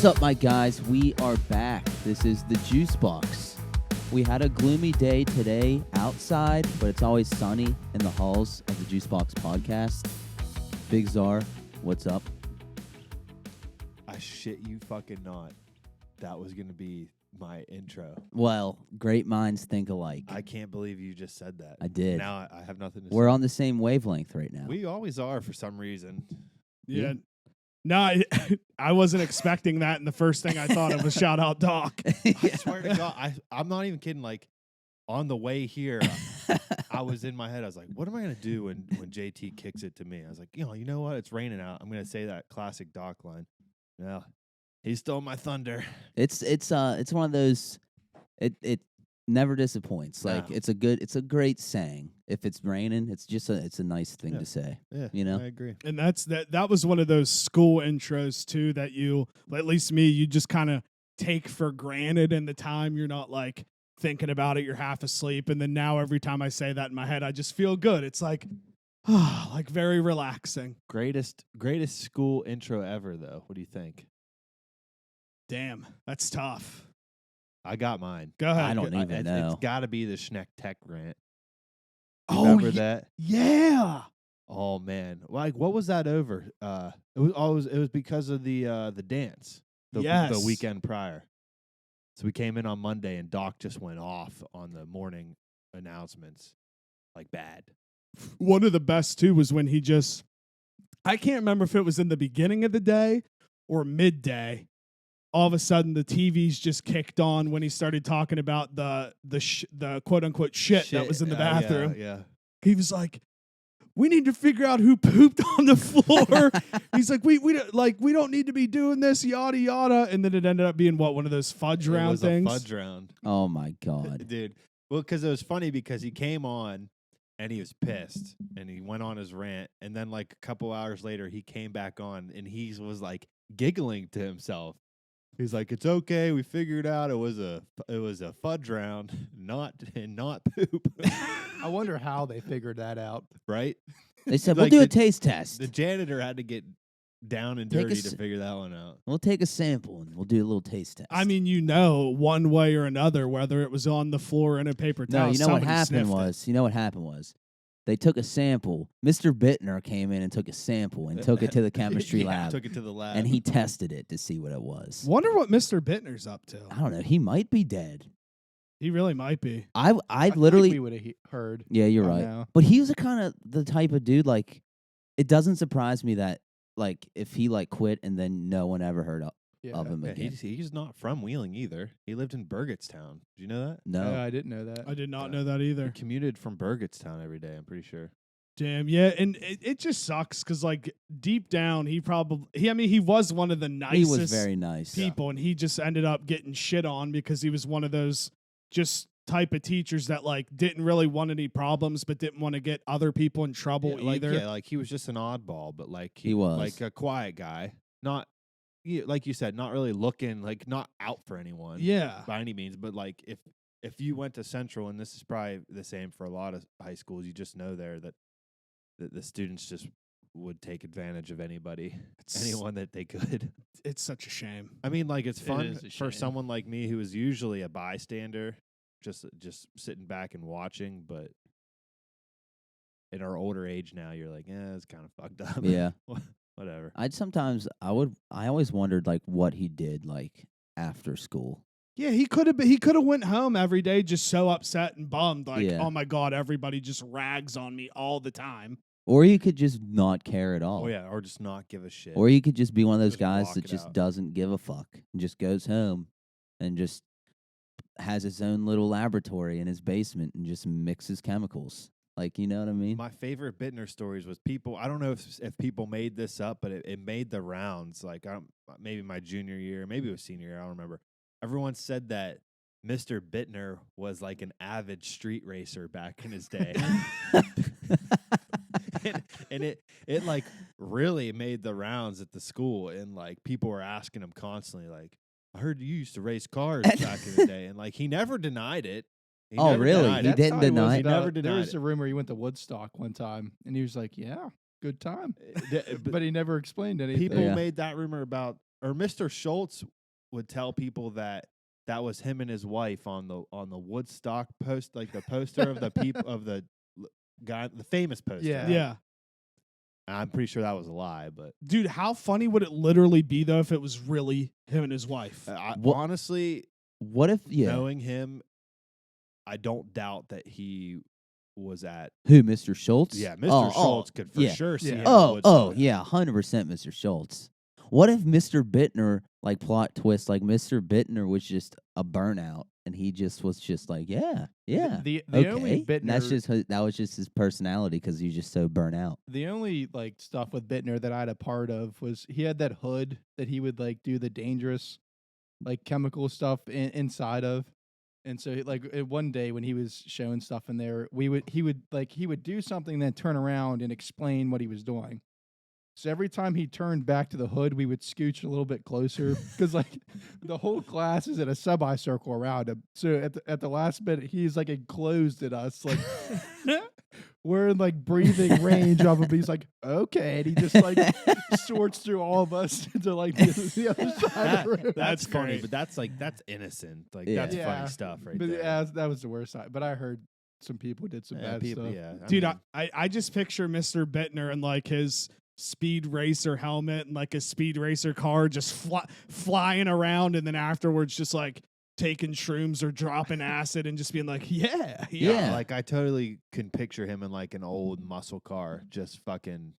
What's up, my guys? We are back. This is the Juice Box. We had a gloomy day today outside, but it's always sunny in the halls of the Juice Box podcast. Big Czar, what's up? I shit you fucking not. That was going to be my intro. Well, great minds think alike. I can't believe you just said that. I did. Now I have nothing to say. We're on the same wavelength right now. We always are for some reason. Yeah. No, I wasn't expecting that, and the first thing I thought of was shout out Doc. I swear to God, I'm not even kidding. Like, on the way here, I was in my head. I was like, what am I going to do when JT kicks it to me? I was like, you know what? It's raining out. I'm going to say that classic Doc line. No, he stole my thunder. It's one of those. It never disappoints. Like No. it's a great saying. If it's raining, it's a nice thing to say. Yeah, you know. I agree. And that was one of those school intros too that you, at least me, you just kind of take for granted in the time. You're not like thinking about it. You're half asleep, and then now every time I say that in my head, I just feel good. It's like, like very relaxing. Greatest school intro ever, though. What do you think? Damn, that's tough. I got mine. Go ahead. I don't even know. It's got to be the Schneck Tech rant. Oh, Remember that? Yeah. Oh man, like what was that over? It was because of the dance. The weekend prior. So we came in on Monday and Doc just went off on the morning announcements, like bad. One of the best too was when I can't remember if it was in the beginning of the day or midday. All of a sudden, the TVs just kicked on when he started talking about the quote unquote shit that was in the bathroom. Yeah. He was like, "We need to figure out who pooped on the floor." He's like, "We don't need to be doing this, yada yada." And then it ended up being one of those fudge round things. A fudge round. Oh my God, dude. Well, because it was funny because he came on and he was pissed and he went on his rant, and then like a couple hours later he came back on and he was like giggling to himself. He's like, "It's okay. We figured out it was a fudge round, not poop." I wonder how they figured that out. Right? They said Like we'll do a the- taste test. The janitor had to get down and Take a dirty s- to figure that one out. We'll take a sample and we'll do a little taste test. I mean, one way or another, whether it was on the floor in a paper towel. no, you know what somebody happened sniffed it. was. You know what happened was. They took a sample. Mr. Bittner came in and took a sample and took it to the chemistry Yeah, lab, Took it to the lab. and he tested it to see what it was. Wonder what Mr. Bittner's up to. I don't know. He might be dead. He really might be. I think literally. we would have heard. Yeah, you're by right. now. But he was a kind of the type of dude, like, it doesn't surprise me that, like, if he, like, quit and then no one ever heard of Yeah. him Yeah, again. he's not from Wheeling either. He lived in Burgettstown. Did you know that? No. I didn't know that. I did not Yeah. know that He either. commuted from Burgettstown every day, I'm pretty sure. Damn, yeah, and it just sucks because like deep down, he was one of the he nicest was very nice. people, and he just ended up getting shit on because he was one of those just type of teachers that like didn't really want any problems, but didn't want to get other people in trouble either. Like he was just an oddball, but like He was. like a quiet guy, not like you said, not really looking, like not out for anyone. Yeah. by any means. But like if you went to Central, and this is probably the same for a lot of high schools, you just know there that the students just would take advantage of anyone that they could. It's such a shame. I mean, like it's It fun is a for shame. someone like me who is usually a bystander, just sitting back and watching. But in our older age now, you're like, it's kind of fucked up. Yeah. Whatever. I always wondered, like, what he did, like, after school. Yeah, he could have went home every day just so upset and bummed, like, Yeah. oh my God, everybody just rags on me all the time. Or he could just not care at all. Oh yeah, or just not give a shit. Or he could just be one of those Just guys block that it just out. doesn't give a fuck and just goes home and just has his own little laboratory in his basement and just mixes chemicals. Like, you know what I mean? My favorite Bitner stories was people. I don't know if people made this up, but it made the rounds. Like maybe my junior year, maybe it was senior year. I don't remember. Everyone said that Mr. Bitner was like an avid street racer back in his day. and it like really made the rounds at the school, and like people were asking him constantly, like, I heard you used to race cars back in the day, and like he never denied it. He Oh, never really? denied He it. didn't deny He it? never There denied was it. a rumor he went to Woodstock one time, and he was like, "Yeah, good time," But but he never explained anything. people Yeah. made that rumor about Mr. Schultz would tell people that was him and his wife on the Woodstock post, like the poster of the guy, the famous poster. Yeah. Yeah. I'm pretty sure that was a lie, but Dude, how funny would it literally be, though, if it was really him and his wife? honestly, What if knowing him, I don't doubt that he was at. who, Mr. Schultz? Yeah, Mr. Schultz could for yeah. sure see. Yeah. him at Oh, Woodstock. yeah, 100% Mr. Schultz. What if Mr. Bitner, like plot twist, like Mr. Bitner was just a burnout and he just was just like, yeah. The Okay. only And that's Bitner, that was just his personality because he's just so burnt out. the only like stuff with Bitner that I had a part of was he had that hood that he would like do the dangerous like chemical stuff inside of. And so like one day when he was showing stuff in there, he would do something, then turn around and explain what he was doing. So every time he turned back to the hood, we would scooch a little bit closer because like the whole class is in a semicircle around him. So at the last minute, he's like enclosed at us, like we're in like breathing range of him. He's like, okay, and he just like sorts through all of us to like the other side of the room. That's funny, great. but that's innocent. Like Yeah. that's Yeah. funny stuff, right But there. yeah, that was the worst side. But I heard some people did some bad people, stuff. yeah. Dude, mean, I just picture Mr. Bitner and like his speed racer helmet and like a speed racer car just flying around, and then afterwards just like taking shrooms or dropping acid and just being like, yeah. Yeah. like I totally can picture him in like an old muscle car, just fucking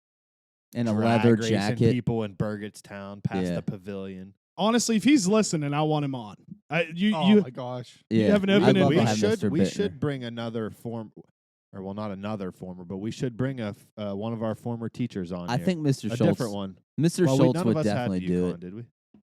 And a drag leather racing jacket. people in Burgettstown past Yeah. the pavilion. Honestly, if he's listening, I want him on. Oh You my gosh. Yeah. have an I'd open love to invite. have Mr. we Bitner. should bring another not another former, but we should bring one of our former teachers on. I here. think Mr. a Schultz, different one. Mr. Well, Schultz none would of us definitely had do Bucon, it. Did we?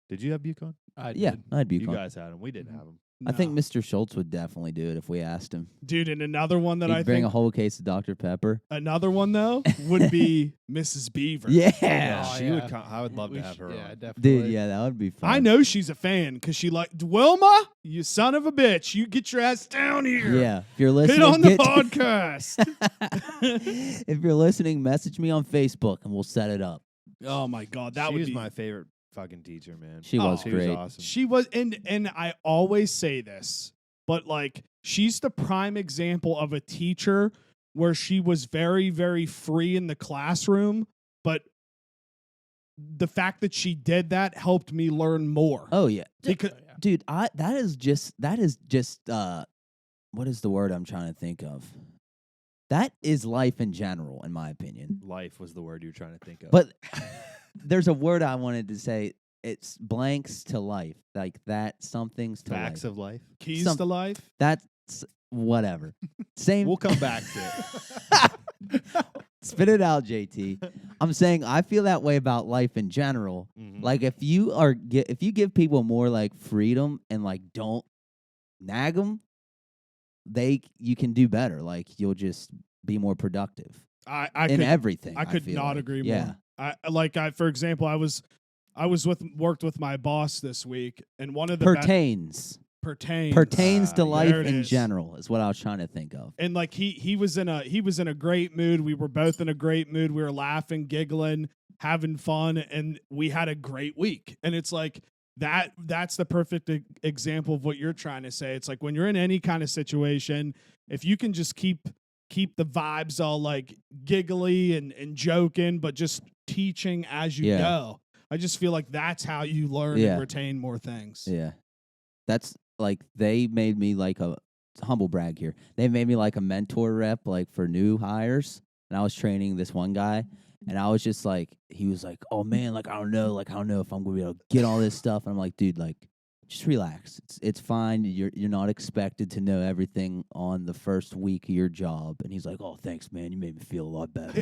Did you have Bucon? I Yeah, did. I'd be You fun. guys had him. We didn't have him. I think No. Mr. Schultz would definitely do it if we asked him. Dude, and another one that He'd I bring think a whole case of Dr. Pepper. another one though would be Mrs. Beaver. Yeah. Oh, she yeah. would. I would love We to have sh- her Yeah, on. definitely. Dude, yeah, that would be fun. I know she's a fan because she like Wilma, you son of a bitch, you get your ass down here. Yeah. If you're listening, Get on the get- podcast. if you're listening, message me on Facebook and we'll set it up. Oh my god, that She would was be my favorite fucking teacher, man. She was Oh, great. awesome. She was, and I always say this, but like she's the prime example of a teacher where she was very, very free in the classroom, but the fact that she did that helped me learn more. Oh yeah. Because Oh, yeah. Dude, that is just what is the word I'm trying to think of? That is life in general, in my opinion. Life was the word you were trying to think of. But there's a word I wanted to say. It's blanks to life. Like that, something's to facts life. of life. keys some- to life. That's whatever. Same. We'll come back to it. Spit it out, JT. I'm saying I feel that way about life in general. Mhm. Like if you give people more like freedom and like don't nag them, you can do better. Like you'll just be more productive I in could everything. I could feel not like. agree Yeah. more. For example, I worked with my boss this week, and one of the Pertains pertains to life there it in is. general is what I was trying to think of. And like he was in a great mood. We were both in a great mood. We were laughing, giggling, having fun, and we had a great week. And it's like that's the perfect example of what you're trying to say. It's like when you're in any kind of situation, if you can just keep the vibes all like giggly and joking, but just teaching as you Yeah. go. I just feel like that's how you learn Yeah. and retain more things. Yeah. That's like they made me like a humble brag here. They made me like a mentor rep like for new hires. And I was training this one guy and I was just like he was like, "Oh man, like I don't know if I'm going to be able to get all this stuff." And I'm like, "Dude, like just relax. It's fine. You're not expected to know everything on the first week of your job." And he's like, "Oh, thanks, man. You made me feel a lot better."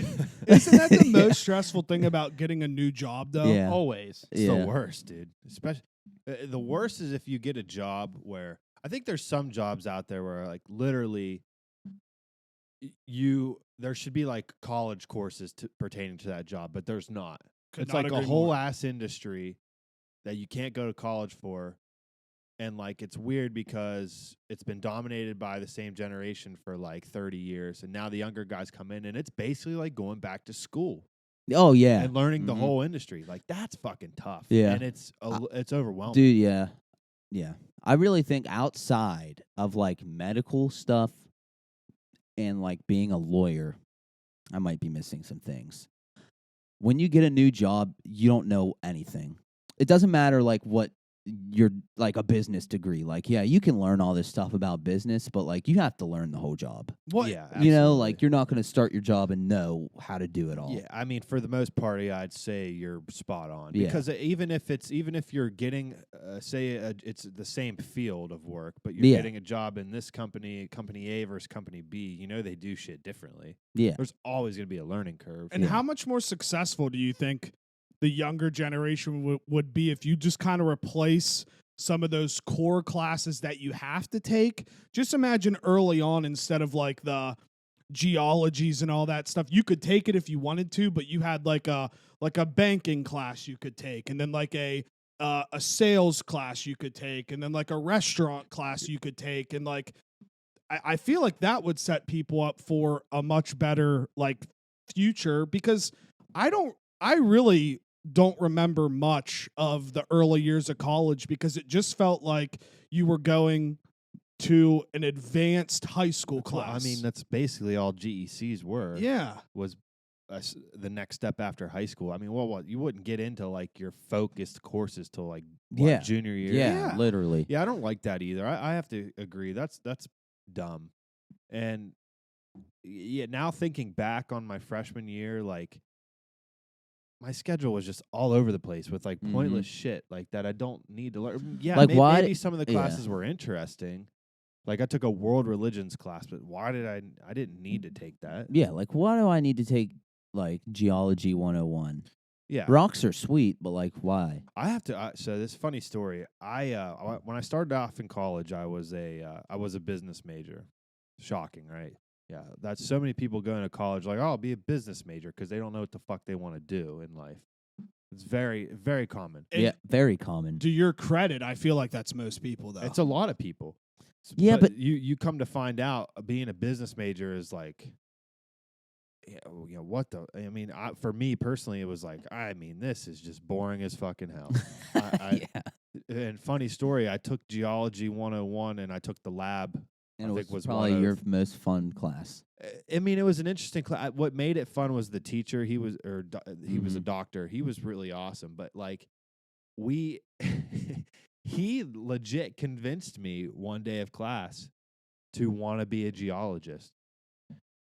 Isn't that the Yeah. most stressful thing about getting a new job though? Yeah. Always. It's Yeah. the worst, dude. Especially the worst is if you get a job where I think there's some jobs out there where like literally there should be like college courses pertaining to that job, but there's not. Could It's not like a agree whole more. ass industry that you can't go to college for. And like it's weird because it's been dominated by the same generation for like 30 years, and now the younger guys come in, and it's basically like going back to school. Oh yeah, and learning the Mhm. whole industry. Like that's fucking tough. Yeah. and it's overwhelming. dude. Yeah. I really think outside of like medical stuff and like being a lawyer, I might be missing some things. When you get a new job, you don't know anything. It doesn't matter like what you're like a business degree. Like, yeah, you can learn all this stuff about business, but like you have to learn the whole job. What? Yeah, You know, absolutely. like you're not going to start your job and know how to do it all. Yeah, I mean, for the most part, I'd say you're spot on. Yeah. Because even if you're getting, it's the same field of work, but you're Yeah. getting a job in this company A versus company B, they do shit differently. Yeah. There's always going to be a learning curve. And how much more successful do you think the younger generation would be if you just kind of replace some of those core classes that you have to take? Just imagine early on, instead of like the geologies and all that stuff, you could take it if you wanted to, but you had like a banking class you could take, and then like a sales class you could take, and then like a restaurant class you could take, and like I feel like that would set people up for a much better like future, because I really don't remember much of the early years of college, because it just felt like you were going to an advanced high school Well, class. I mean, that's basically all GECs were. yeah. Was the next step after high school. I mean, what you wouldn't get into like your focused courses till like Yeah. junior year. Yeah, literally. Yeah, I don't like that either. I have to agree. That's dumb. And yeah, now thinking back on my freshman year, like my schedule was just all over the place with like pointless shit like that I don't need to learn. Yeah, Like, why maybe some of the yeah. classes were interesting. Like I took a world religions class, but why did I didn't need to take that. Yeah, like why do I need to take like geology 101? Yeah. Rocks are sweet, but like why? I have to. So this funny story. When I started off in college, I was a business major. Shocking, right? Yeah, that's so many people going to college like, oh, I'll be a business major because they don't know what the fuck they want to do in life. It's very, very common. And yeah, very common. to your credit, I feel like that's most people though. It's a lot of people. Yeah, but you come to find out being a business major is like, what the? I mean, for me personally, it was like, I mean, this is just boring as fucking hell. yeah. And funny story, I took geology 101 and I took the lab. And I it think was was probably one your of- most fun class. I mean, it was an interesting class. What made it fun was the teacher. He was he was a Mhm. doctor. He was really awesome. But like, he legit convinced me one day of class to want to be a geologist.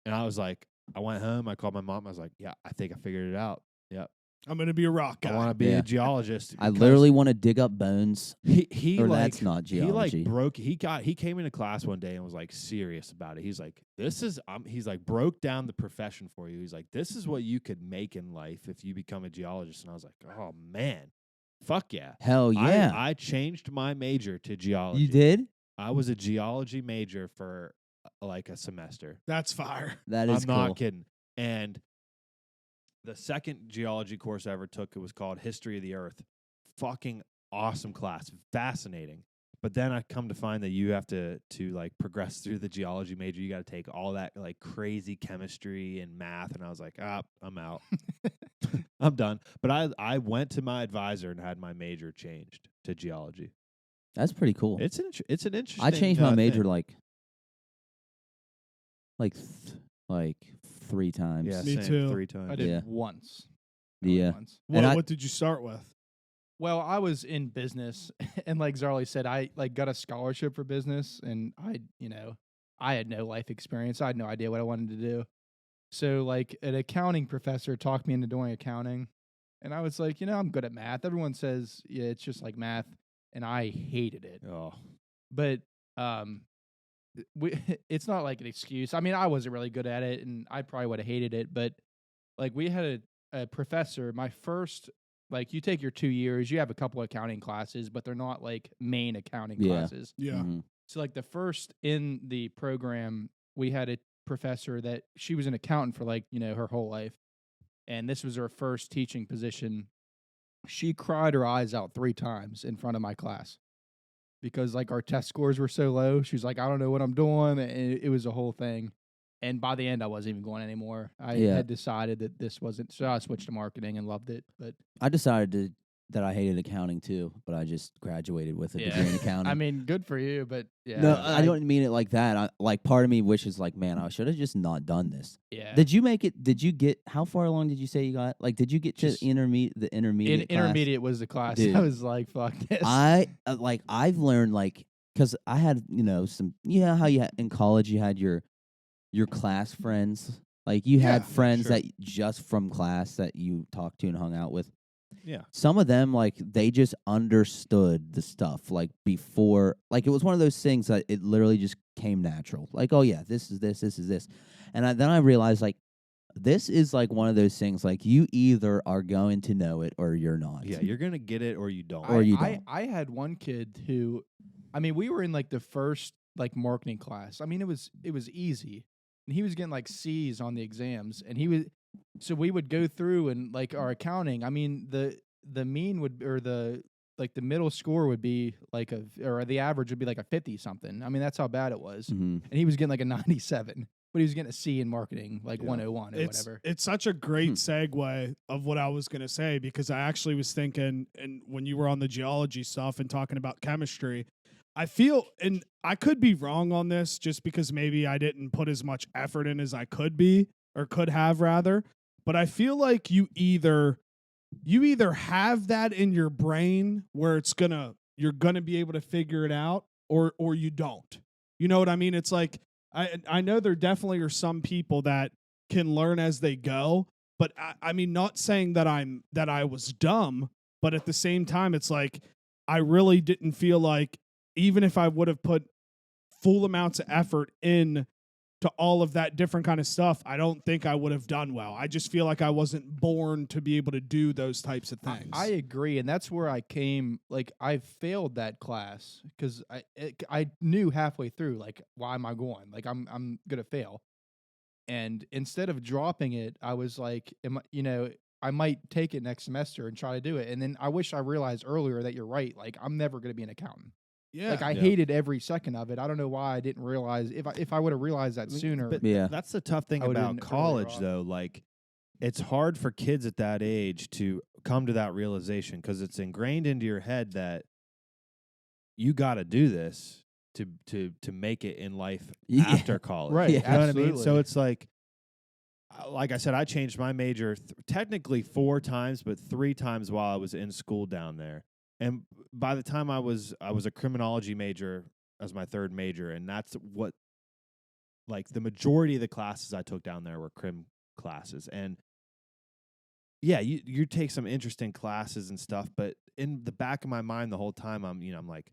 And I was like, I went home. I called my mom. I was like, yeah, I think I figured it out. Yep, I'm going to be a rock guy. I want to be Yeah. a geologist. I because literally want to dig up bones. he or like, that's not geology. He came into class one day and was like serious about it. He's like, he's like broke down the profession for you. He's like, this is what you could make in life if you become a geologist. And I was like, oh man, fuck yeah. Hell yeah. I changed my major to geology. You did? I was a geology major for like a semester. That's fire. That is I'm cool. not kidding. And the second geology course I ever took, it was called History of the Earth. Fucking awesome class, fascinating. But then I come to find that you have to like progress through the geology major. You got to take all that like crazy chemistry and math, and I was like, I'm out. I'm done. But I went to my advisor and had my major changed to geology. That's pretty cool. It's an interesting. I changed my major thing. like 3 times. Yeah, Me same, too. 3 times. I did Yeah. once. Only Yeah. once. What did you start with? Well, I was in business, and like Zarly said, I like got a scholarship for business, and I had no life experience. I had no idea what I wanted to do. So like an accounting professor talked me into doing accounting, and I was like, I'm good at math. Everyone says it's just like math, and I hated it. Oh, But it's not like an excuse. I mean, I wasn't really good at it, and I probably would have hated it. But like we had a professor, my first, like you take your 2 years, you have a couple accounting classes, but they're not like main accounting Yeah. classes. Yeah. Mhm. So like the first in the program, we had a professor that she was an accountant for like, her whole life. And this was her first teaching position. She cried her eyes out 3 times in front of my class because like our test scores were so low. She was like, I don't know what I'm doing. And it was a whole thing. And by the end, I wasn't even going anymore. I Yeah. had decided that this wasn't, so I switched to marketing and loved it. But I decided that I hated accounting too, but I just graduated with a degree in accounting. I mean, good for you, but yeah. No, I don't mean it like that. Like part of me wishes like, man, I should have just not done this. Yeah. Did you make it? Did you get? How far along did you say you got? Like, did you get to Just the intermediate? Class? Intermediate was the class. Dude. I was like, fuck this. I've learned like because I had some how you had in college you had your class friends, like you had friends sure. that just from class that you talked to and hung out with. Yeah. Some of them, like, they just understood the stuff, like, before. Like, it was one of those things that it literally just came natural. Like, oh, yeah, this is this. And then I realized, like, this is, like, one of those things, like, you either are going to know it or you're not. Yeah, you're going to get it or you don't. I had one kid who, I mean, we were in, like, the first, like, marketing class. I mean, it was easy. And he was getting, like, C's on the exams. And so we would go through and, like, our accounting. I mean, the mean would, or the middle score would be like or the average would be like a 50 something. I mean, that's how bad it was. Mm-hmm. And he was getting like a 97, but he was getting a C in marketing, like 101 or whatever. It's such a great segue of what I was going to say, because I actually was thinking, and when you were on the geology stuff and talking about chemistry, I feel, and I could be wrong on this just because maybe I didn't put as much effort in as I could be, or could have rather, but I feel like you either have that in your brain where you're gonna be able to figure it out, or you don't. You know what I mean? It's like I know there definitely are some people that can learn as they go, but I mean, not saying that I was dumb, but at the same time, it's like I really didn't feel like, even if I would have put full amounts of effort in to all of that different kind of stuff, I don't think I would have done well. I just feel like I wasn't born to be able to do those types of things. I agree, and that's where I came. Like, I failed that class because I knew halfway through, like, why am I going? Like, I'm gonna fail. And instead of dropping it, I was like, I might take it next semester and try to do it. And then I wish I realized earlier that you're right. Like, I'm never gonna be an accountant. Yeah. Like, I hated every second of it. I don't know why I didn't realize. If I would have realized that sooner. But Yeah. that's the tough thing I would've about been college, earlier on. though. Like, it's hard for kids at that age to come to that realization because it's ingrained into your head that you got to do this to make it in life after college. Right, You know what I mean? So absolutely. it's like I said, I changed my major technically 4 times, but 3 times while I was in school down there. And by the time I was a criminology major as my 3rd major, and that's what, like, the majority of the classes I took down there were crim classes. And yeah, you take some interesting classes and stuff, but in the back of my mind the whole time, I'm like,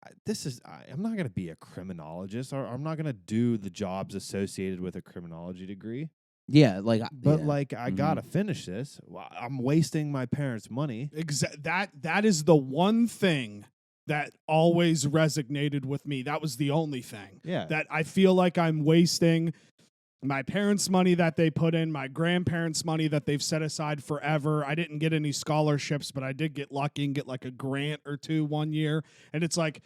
I'm not going to be a criminologist, or I'm not going to do the jobs associated with a criminology degree. Yeah, like, But yeah. like, I gotta finish this. I'm wasting my parents' money. That is the one thing that always resonated with me. That was the only thing. Yeah. That I feel like I'm wasting my parents' money that they put in, my grandparents' money that they've set aside forever. I didn't get any scholarships, but I did get lucky and get like a grant or 2 one year. And it's like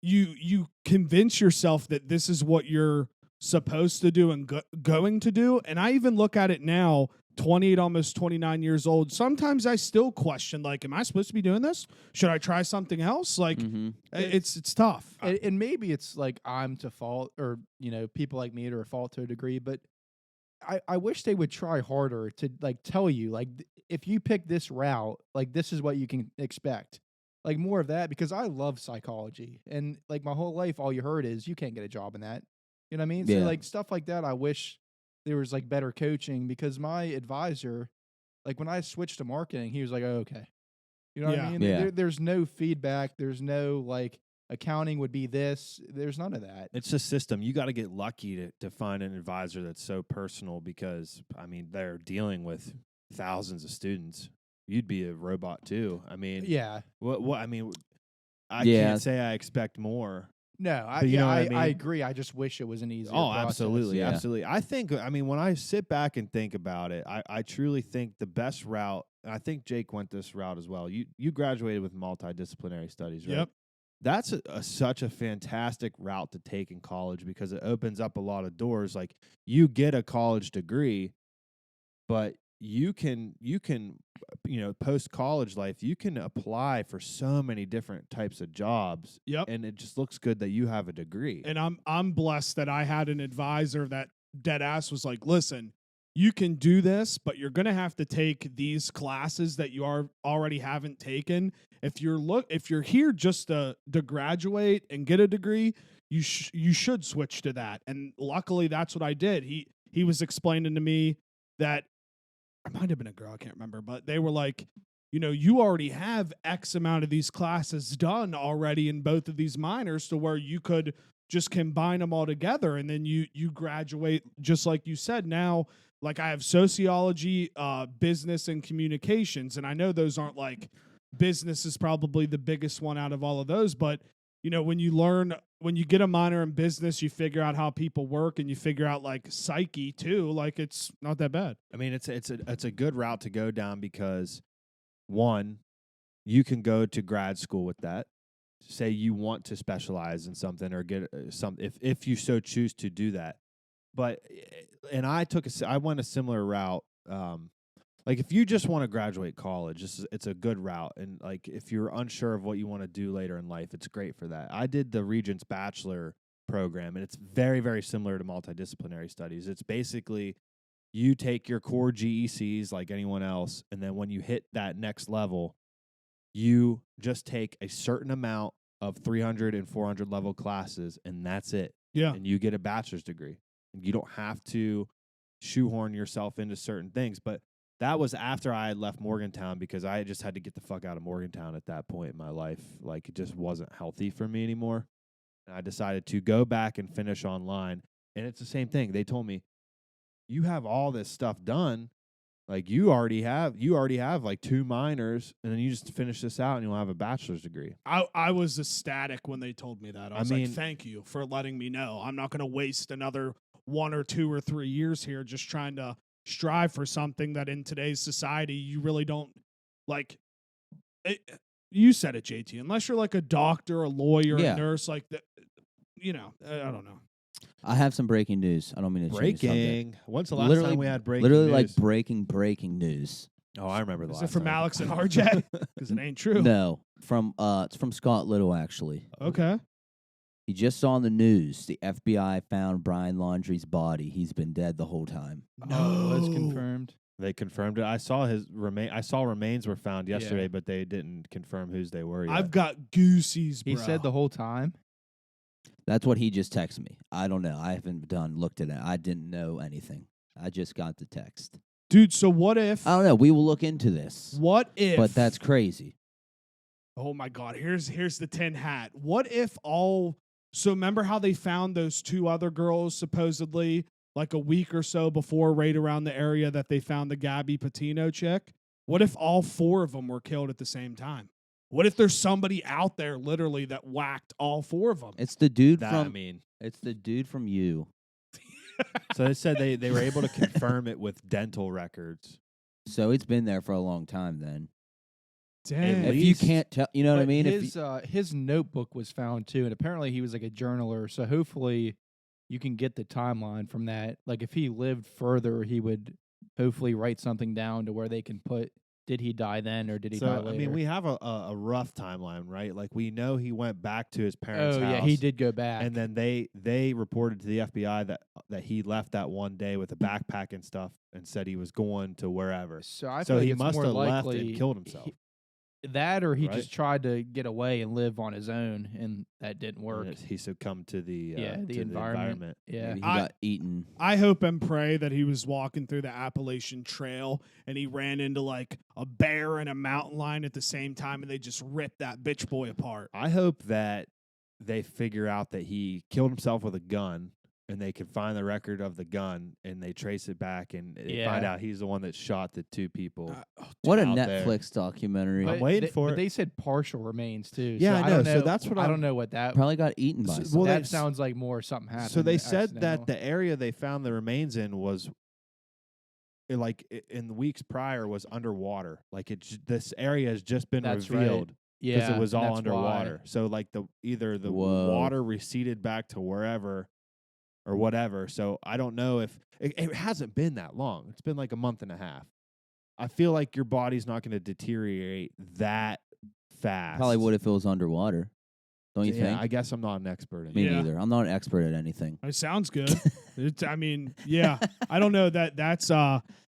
you convince yourself that this is what you're supposed to do and going to do. And I even look at it now, 28, almost 29 years old. Sometimes I still question, like, am I supposed to be doing this? Should I try something else? Like, it's tough. And maybe it's like I'm to fault, or people like me are at fault to a degree, but I wish they would try harder to, like, tell you, like, if you pick this route, like, this is what you can expect. Like, more of that, because I love psychology, and, like, my whole life all you heard is you can't get a job in that. You know what I mean? Yeah. So, like, stuff like that, I wish there was, like, better coaching, because my advisor, like, when I switched to marketing, he was like, oh, okay. You know what I mean? Yeah. There's no feedback. There's no, like, accounting would be this. There's none of that. It's a system. You got to get lucky to find an advisor that's so personal, because, I mean, they're dealing with thousands of students. You'd be a robot too. I mean, Yeah. What I mean, I Yeah. can't say I expect more. No, But you know what I I mean? agree. I just wish it was an easier Oh, process. absolutely, Yeah. absolutely. I think, I mean, when I sit back and think about it, I truly think the best route, and I think Jake went this route as well. You graduated with multidisciplinary studies, right? Yep. that's such a fantastic route to take in college because it opens up a lot of doors. Like you get a college degree, but you can post college life, you can apply for so many different types of jobs. Yep. And it just looks good that you have a degree. And I'm blessed that I had an advisor that dead ass was like, listen, you can do this, but you're going to have to take these classes that you already haven't taken. If you're here just to graduate and get a degree, you should switch to that. And luckily that's what I did. He was explaining to me that it might have been a girl, I can't remember, but they were like, you already have X amount of these classes done already in both of these minors to where you could just combine them all together. And then you graduate, just like you said. Now, like I have sociology, business, and communications. And I know those aren't like, business is probably the biggest one out of all of those. But, when you get a minor in business, you figure out how people work and you figure out like psyche too. Like it's not that bad. I mean, it's a good route to go down because one, you can go to grad school with that. Say you want to specialize in something or get some, if you so choose to do that. But and I went a similar route. Like if you just want to graduate college, it's a good route. And like if you're unsure of what you want to do later in life, it's great for that. I did the Regents Bachelor program, and it's very, very similar to multidisciplinary studies. It's basically you take your core GECs like anyone else, and then when you hit that next level, you just take a certain amount of 300 and 400 level classes, and that's it. Yeah. And you get a bachelor's degree. And you don't have to shoehorn yourself into certain things. But that was after I had left Morgantown because I just had to get the fuck out of Morgantown at that point in my life. Like, it just wasn't healthy for me anymore. And I decided to go back and finish online. And it's the same thing. They told me, you have all this stuff done. Like, you already have like 2 minors, and then you just finish this out and you'll have a bachelor's degree. I was ecstatic when they told me that. I was like, thank you for letting me know. I'm not going to waste another 1 or 2 or 3 years here just trying to strive for something that in today's society you really don't like. You said it, JT. Unless you're like a doctor, a lawyer, a nurse, like that, I don't know. I have some breaking news. I don't mean to change the subject. When's the last time we had breaking literally news? Like breaking news. Oh, I remember the Is last it from time. Alex and RJ? Because it ain't true. No, it's from Scott Little, actually. Okay. He just saw on the news the FBI found Brian Laundrie's body. He's been dead the whole time. No, it was confirmed. They confirmed it. I saw remains were found yesterday, but they didn't confirm whose they were yet. I've got goosies, bro. He said the whole time. That's what he just texted me. I don't know. I haven't looked at it. I didn't know anything. I just got the text. Dude, so what if... I don't know. We will look into this. What if... But that's crazy. Oh, my God. Here's the tin hat. What if all... So remember how they found those 2 other girls supposedly like a week or so before, right around the area that they found the Gabby Patino chick? What if all 4 of them were killed at the same time? What if there's somebody out there literally that whacked all 4 of them? It's the dude it's the dude from You. So they said they were able to confirm it with dental records. So it's been there for a long time then. Dang. If you can't tell, you know what I mean? His notebook was found too, and apparently he was like a journaler. So hopefully you can get the timeline from that. Like if he lived further, he would hopefully write something down to where they can put, did he die then or did he die later? I mean, we have a rough timeline, right? Like we know he went back to his parents' house. Oh yeah, he did go back. And then they reported to the FBI that he left that one day with a backpack and stuff and said he was going to wherever. So I feel like he it's must more have left likely and killed himself. That or he Right? just tried to get away and live on his own, and that didn't work. He succumbed to the the environment. Yeah. Maybe he got eaten. I hope and pray that he was walking through the Appalachian Trail and he ran into like a bear and a mountain lion at the same time and they just ripped that bitch boy apart. I hope that they figure out that he killed himself with a gun and they can find the record of the gun and they trace it back and they find out he's the one that shot the 2 people. What a out Netflix documentary. I'm waiting for but it. They said partial remains too. Yeah, so I know. don't know. So that's what I don't know what that. Probably got eaten by Well, someone. that sounds like more something happened. So they said accidental. that the area they found the remains in was in the weeks prior was underwater. Like this area has just been That's revealed. Right. Yeah, it was and all that's underwater. So like either the Whoa. water receded back to wherever or whatever. So I don't know if it hasn't been that long. It's been like a month and a half. I feel like your body's not going to deteriorate that fast. Probably would if it was underwater. Don't you Yeah, think? I guess I'm not an expert in Me it. Yeah. neither. I'm not an expert at anything. It sounds good. I mean, yeah. I don't know that's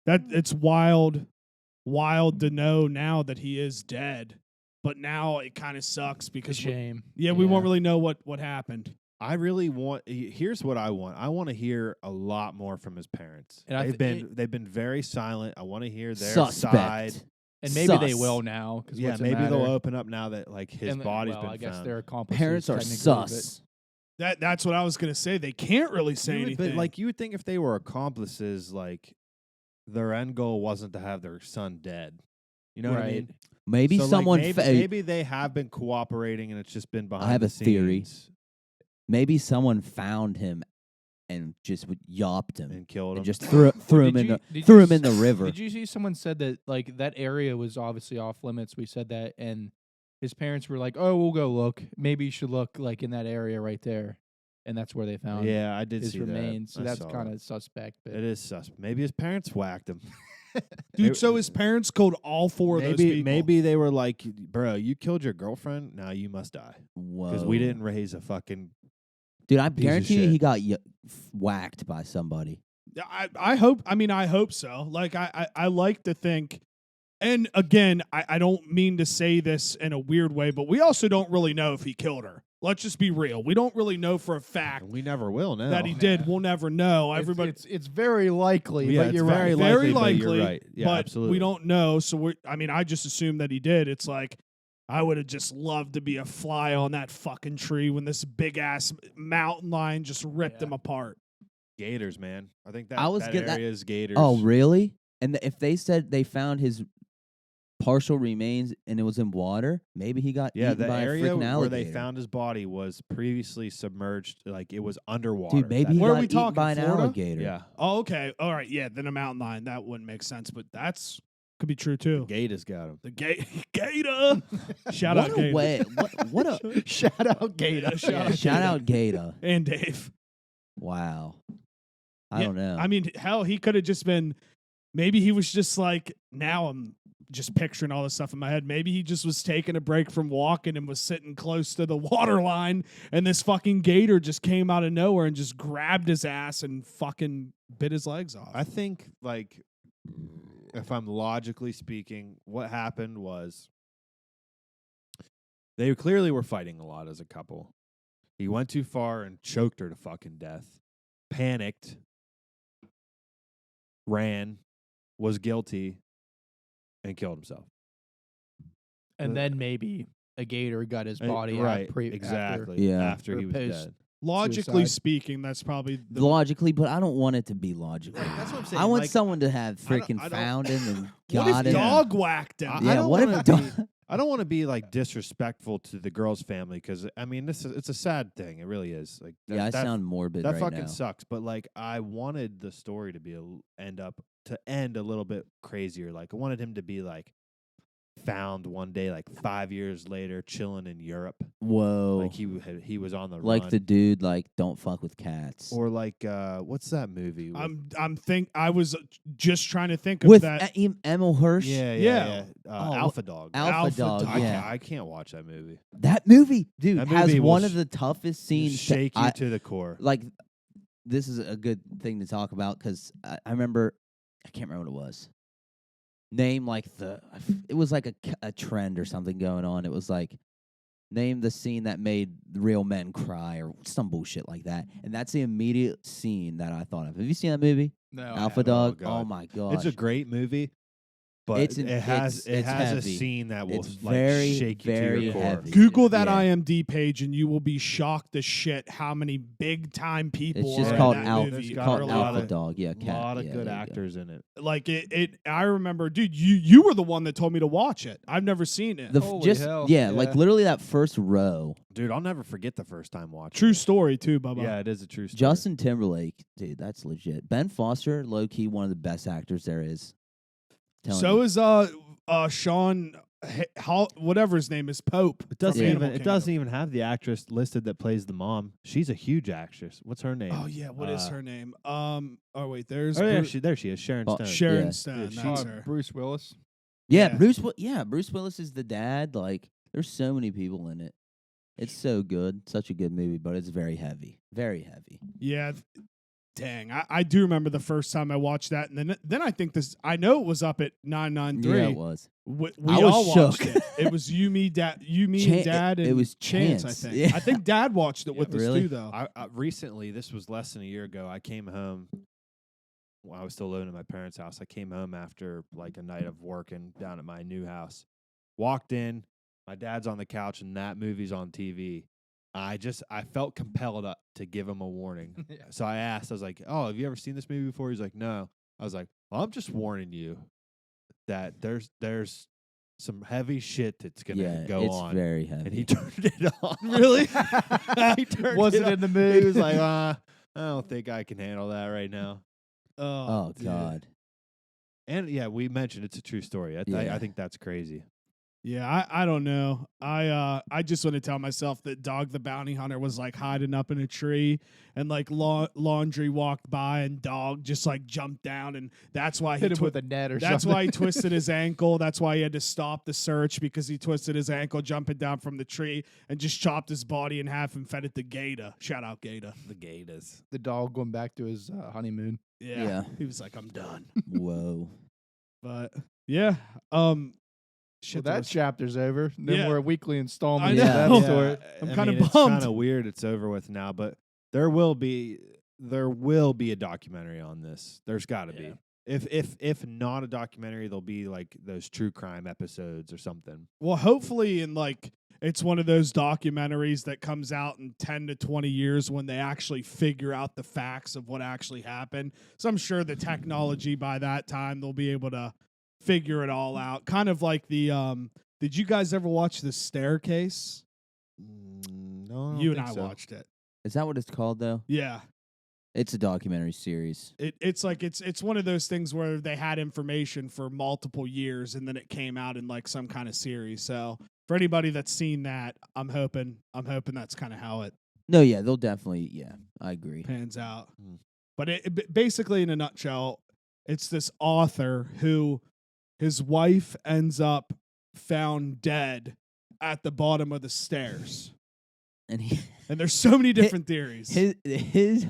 it's wild to know now that he is dead. But now it kind of sucks It's a because shame. we won't really know what happened. I really want. Here's what I want. I want to hear a lot more from his parents. And they've been very silent. I want to hear their Suspect. side. And maybe they Sus. will now. Yeah, maybe they'll open up now that like his and, body's well, been I guess found. their accomplices. Parents are technically, sus. That's what I was gonna say. They can't really say You would- anything. But like you would think if they were accomplices, like their end goal wasn't to have their son dead. You know what I mean? Maybe So, like, someone. maybe they have been cooperating and it's just been behind. have the a theory. scenes Maybe someone found him and just yopped him and killed him. and just threw him Did in you- the did threw you him in the s- river. Did you see someone said that like that area was obviously off limits? We said that, and his parents were like, "Oh, we'll go look. Maybe you should look like in that area right there," and that's where they found yeah, I did his see remains. that. So I that's saw kind that. of suspect. But It is sus. Maybe his parents whacked him. dude, so his parents killed all four of those people. Maybe they were like, bro, you killed your girlfriend. Now you must die Whoa! because we didn't raise a fucking. Dude, I piece of guarantee you shit. he got whacked by somebody. I hope. I mean, I hope so. Like, I like to think. And again, I don't mean to say this in a weird way, but we also don't really know if he killed her. Let's just be real. We don't really know for a fact We never will now. that he did. We'll never know. it's- Everybody, it's very likely. Yeah, but it's you're very right. very likely, but you're likely, right. Yeah, but absolutely. we don't know. So I just assume that he did. It's like I would have just loved to be a fly on that fucking tree when this big ass mountain lion just ripped Yeah. him apart. Gators, man. I think that I was that get that- area is gators. Oh, really? And if they said they found his partial remains and it was in water, maybe he got Yeah, eaten the by a area freaking where alligator. they found his body was previously submerged, like it was underwater. Dude, maybe That- he Where are got we eaten talking, by an Florida? alligator. yeah, Oh, okay. All right. Yeah. Then a mountain lion. That wouldn't make sense, but that's could be true too. gators got him. The Gator. Shout What out a Gator. way! What a Shout out Gator. Yeah, shout yeah, out shout Gator. out Gator! And Dave. Wow, I Yeah, don't know. I mean, hell, he could have just been. Maybe he was just like. Now I'm just picturing all this stuff in my head. Maybe he just was taking a break from walking and was sitting close to the water line, and this fucking gator just came out of nowhere and just grabbed his ass and fucking bit his legs off. I think, like, if I'm logically speaking, what happened was they clearly were fighting a lot as a couple. He went too far and choked her to fucking death. Panicked. Ran. Was guilty. And killed himself. And then maybe a gator got his And- body right, out exactly. Yeah. After Or he was post- dead. Logically Suicide. speaking, that's probably the Logically, but I don't want it to be logical. Like, that's what I'm I saying, want like, someone to have I don't- freaking I don't- found him and What got if him. dog whacked him? I Yeah, don't what if wanna dog? I don't want to be like disrespectful to the girl's family because I mean it's a sad thing. It really is. Like Yeah, I that, sound morbid that right fucking now. sucks. But like I wanted the story to be end a little bit crazier. Like I wanted him to be like found one day, like 5 years later, chilling in Europe. Whoa! Like he was on the Like run. the dude, like don't fuck with cats. or like what's that movie? With, I was just trying to think of with that. Emil Hirsch. yeah. Oh, Alpha Dog. Alpha Dog. Yeah, I can't watch that movie. that movie, dude, That has movie will one of the toughest scenes. Shake you to the core. Like, this is a good thing to talk about because I remember, I can't remember what it was. Name like it was like a trend or something going on. It was like, name the scene that made real men cry or some bullshit like that. And that's the immediate scene that I thought of. Have you seen that movie? No, Alpha Oh, Dog? God. Oh my god. It's a great movie, but It's it has a heavy. scene that will It's like very, shake you to very your core. heavy. Google that Yeah. IMDb page and you will be shocked as shit how many big time people It's just are called in that Alpha. movie. got Called a early lot Alpha on. of- Dog. Yeah, A cat. lot of yeah, good there you go. actors in it. Like it. I remember, dude. You were the one that told me to watch it. I've never seen it. The Holy hell, yeah, yeah. like literally that first row. Dude, I'll never forget the first time watching. True it. story too, Bubba. Yeah, it is a true story. Justin Timberlake, dude, that's legit. Ben Foster, low key, one of the best actors there is. Telling So you. is Sean whatever his name is, Pope. It doesn't from even. Animal It Kingdom. doesn't even have the actress listed that plays the mom. She's a huge actress. What's her name? Oh yeah, what is her name? Oh wait, there's Oh yeah, Bru- there she is. Sharon Oh, Stone. Sharon Yeah. Stone. Yeah, That's her. Bruce Willis. Yeah, Yeah. Bruce Willis is the dad. Like, there's so many people in it. It's so good, such a good movie, but it's very heavy, very heavy. Yeah. Dang, I do remember the first time I watched that, and then I think I know it was up at 993. Yeah, it was. We I was all watched shook. it. It was you, me, and Dad, and it was Chance. I Chance. think. Yeah. I think Dad watched it with us really? too, though. I recently, this was less than a year ago. I came home. Well, I was still living at my parents' house. I came home after like a night of working down at my new house. Walked in. My dad's on the couch, and that movie's on TV. I felt compelled to give him a warning. Yeah. So I asked, I was like, "Oh, have you ever seen this movie before?" He's like, "No." I was like, "Well, I'm just warning you that there's some heavy shit that's gonna go it's on." very heavy. And he turned it on. Really? He turned Wasn't it in the on. mood. He was like, I don't think I can handle that right now. oh dude. God. And yeah, we mentioned it's a true story. I Yeah. think that's crazy. Yeah, I don't know. I just want to tell myself that Dog the Bounty Hunter was like hiding up in a tree, and like Laundrie walked by, and Dog just like jumped down, and that's why Hit him with a net or that's something. why he twisted his ankle. That's why he had to stop the search, because he twisted his ankle jumping down from the tree and just chopped his body in half and fed it to Gator. Shout out Gator. The gators. The dog going back to his honeymoon. Yeah. He was like, I'm done. Whoa. But yeah. Well, there that was- chapter's over. Then Yeah. we're a weekly installment. I of know. that Yeah. story. I'm I kinda mean, It's bummed. kind of weird. It's over with now, but there will be a documentary on this. There's got to Yeah. be. If not a documentary, there'll be like those true crime episodes or something. Well, hopefully, it's one of those documentaries that comes out in 10 to 20 years when they actually figure out the facts of what actually happened. So I'm sure the technology by that time, they'll be able to figure it all out. Kind of like did you guys ever watch The Staircase? No, I don't You and think I so. watched it. Is that what it's called though? Yeah. It's a documentary series. It's like it's one of those things where they had information for multiple years and then it came out in like some kind of series. So for anybody that's seen that, I'm hoping that's kind of how it No, yeah, they'll definitely. Yeah, I agree. pans out. Hmm. But basically, in a nutshell, it's this author who his wife ends up found dead at the bottom of the stairs. And he, And there's so many different theories. his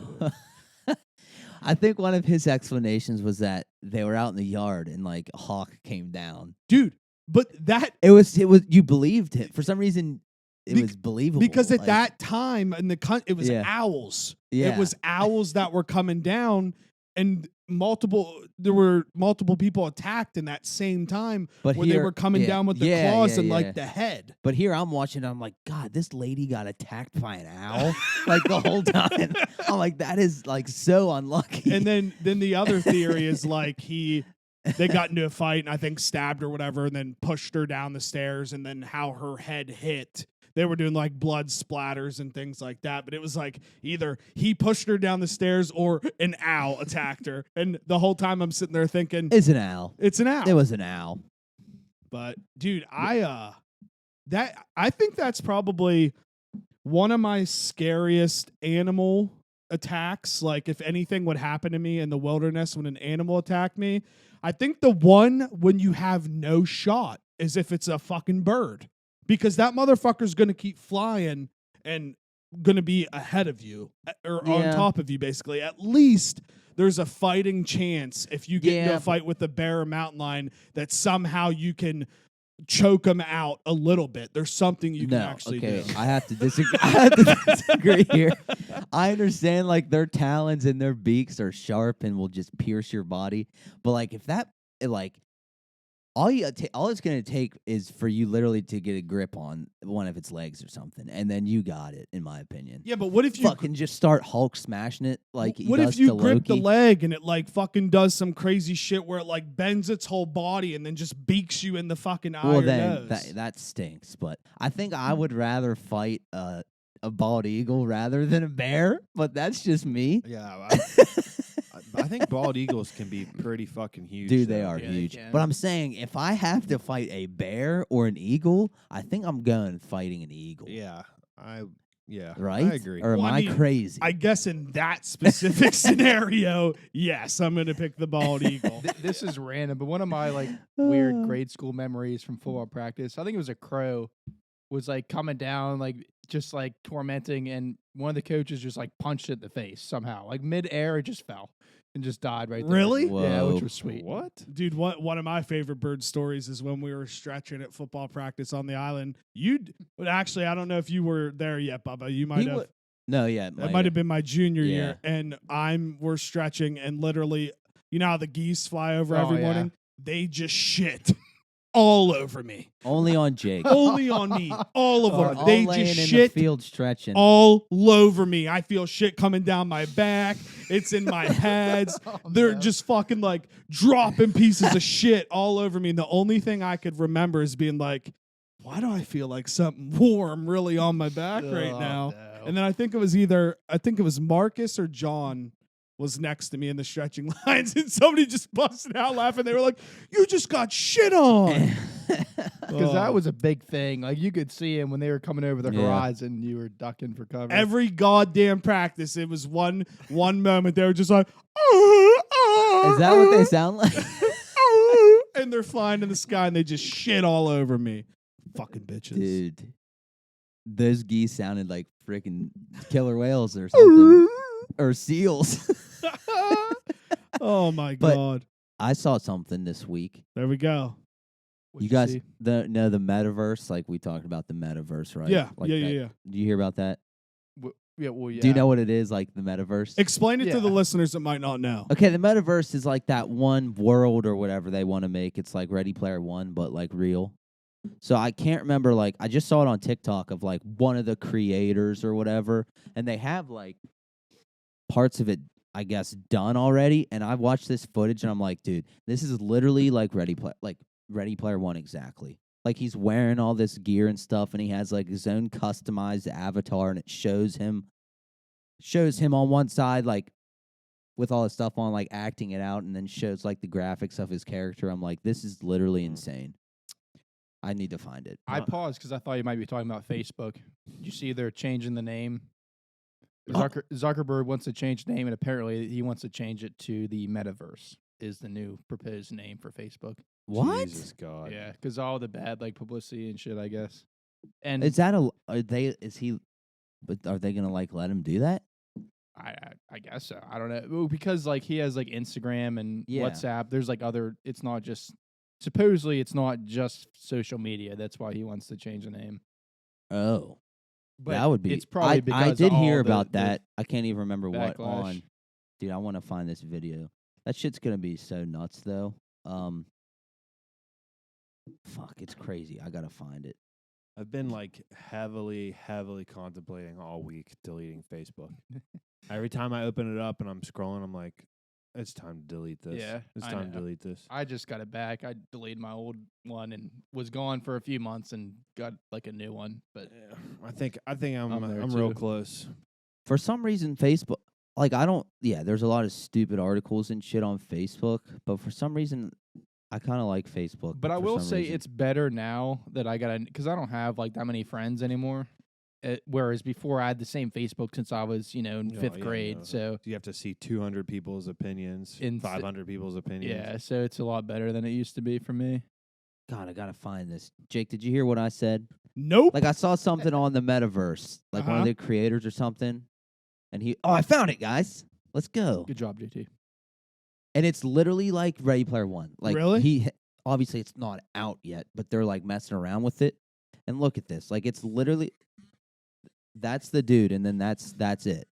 I think one of his explanations was that they were out in the yard and like a hawk came down. Dude, but that It was you believed it for some reason. It Bec- was believable because at like, that time in the it was Yeah. owls. Yeah. It was owls that were coming down, and there were multiple people attacked in that same time But where they here- were coming yeah, down with the yeah, claws yeah, and yeah. like the head. But here I'm watching. I'm like, God, this lady got attacked by an owl like the whole time. I'm like, that is like so unlucky. And then the other theory is like they got into a fight and I think stabbed or whatever, and then pushed her down the stairs, and then how her head hit. They were doing like blood splatters and things like that, but it was like either he pushed her down the stairs or an owl attacked her. And the whole time I'm sitting there thinking, it's an owl. it's an owl. It was an owl. But dude, I think that's probably one of my scariest animal attacks. Like if anything would happen to me in the wilderness when an animal attacked me, I think the one when you have no shot is if it's a fucking bird. Because that motherfucker's going to keep flying and going to be ahead of you or on Yeah. top of you, basically. At least there's a fighting chance if you get into Yeah, a fight with a bear or mountain lion that somehow you can choke them out a little bit. There's something you can actually okay. do. I have to disagree. I have to disagree here. I understand like their talons and their beaks are sharp and will just pierce your body, but like if that like all it's gonna take is for you literally to get a grip on one of its legs or something, and then you got it. In my opinion, Yeah, but what if you fucking just start Hulk smashing it like he what does if you to grip the Loki. leg and it like fucking does some crazy shit where it like bends its whole body and then just beaks you in the fucking eye Well, or then nose? that stinks. But I think I would rather fight a bald eagle rather than a bear. But that's just me. Yeah, I think bald eagles can be pretty fucking huge. Dude, they though. are Yeah, they huge. can. But I'm saying if I have to fight a bear or an eagle, I think I'm going fighting an eagle. Yeah, Right? I agree. Or am Well, I I mean, crazy? I guess in that specific scenario, yes, I'm going to pick the bald eagle. This is random, but one of my like weird grade school memories from football practice, I think it was a crow, was like coming down, like just like tormenting, and one of the coaches just like punched it in the face somehow, like mid-air, it just fell and just died right there. Really? Yeah, Whoa. which was sweet. What? Dude, one of my favorite bird stories is when we were stretching at football practice on the island. But actually, I don't know if you were there yet, Bubba. You might He have. wa- No, yeah. That might have been my junior Yeah. year, and we're stretching, and literally, you know how the geese fly over Oh, every yeah. morning? They just shit all over me, Only on Jake. only on me, all of We're them. all They laying just in shit the field stretching. all over me. I feel shit coming down my back. It's in my pads. Oh, They're no. just fucking like dropping pieces of shit all over me. And the only thing I could remember is being like, why do I feel like something warm really on my back right Oh, now? no. And then I think it was Marcus or John was next to me in the stretching lines, and somebody just busted out laughing. They were like, "You just got shit on." Because Oh. that was a big thing. Like you could see him when they were coming over the Yeah. horizon. You were ducking for cover. Every goddamn practice, it was one moment they were just like, Is that what they sound like? and they're flying in the sky and they just shit all over me. Fucking bitches. Dude, those geese sounded like freaking killer whales or something. Or seals. Oh my But- god. I saw something this week. There we go. What'd You guys see? the Metaverse, like we talked about the Metaverse, right? Yeah, Like yeah, that. yeah. Do you hear about that? Yeah, well, yeah. Do you know what it is, like the Metaverse? Explain it to the Yeah. listeners that might not know. Okay, the Metaverse is like that one world or whatever they want to make. It's like Ready Player One, but like real. So I can't remember, like, I just saw it on TikTok of like one of the creators or whatever, and they have like parts of it, I guess, done already. And I've watched this footage and I'm like, dude, this is literally like Ready Player One exactly. Like he's wearing all this gear and stuff, and he has like his own customized avatar, and it shows him on one side, like with all his stuff on, like acting it out, and then shows like the graphics of his character. I'm like, this is literally insane. I need to find it. I paused because I thought you might be talking about Facebook. Did you see they're changing the name? Oh. Zuckerberg wants to change the name, and apparently he wants to change it to the Metaverse. Is the new proposed name for Facebook? What? Jesus God. Yeah, because all the bad like publicity and shit, I guess. And Is that a? Are they? Is he? But are they gonna like let him do that? I guess so. I don't know. Well, because like he has like Instagram and Yeah. WhatsApp. There's like other. It's not just. Supposedly, it's not just social media. That's why he wants to change the name. Oh, But that would be. It's probably because I did of hear all the- about the that. I can't even remember what backlash. on. Dude, I want to find this video. That shit's gonna be so nuts, though. Fuck, it's crazy. I gotta find it. I've been like heavily contemplating all week deleting Facebook. Every time I open it up and I'm scrolling, I'm like, it's time to delete this. Yeah, It's I time to know. delete this. I just got it back. I deleted my old one and was gone for a few months and got like a new one. But Yeah, I think I'm I'm there real too. close. For some reason, Facebook. Like I don't. Yeah, there's a lot of stupid articles and shit on Facebook, but for some reason, I kind of like Facebook. I for will some say reason. it's better now that I got because I don't have like that many friends anymore. Whereas before I had the same Facebook since I was in Oh, fifth yeah, grade. no. So You have to see 200 people's opinions, In 500 people's opinions. yeah, so it's a lot better than it used to be for me. God, I gotta find this. Jake, did you hear what I said? Nope. Like I saw something on the Metaverse, like one of Uh-huh. the creators or something, and I found it, guys. Let's go. Good job, JT. And it's literally like Ready Player One. Like Really? Obviously it's not out yet, but they're like messing around with it. And look at this. Like it's literally that's the dude, and then that's it.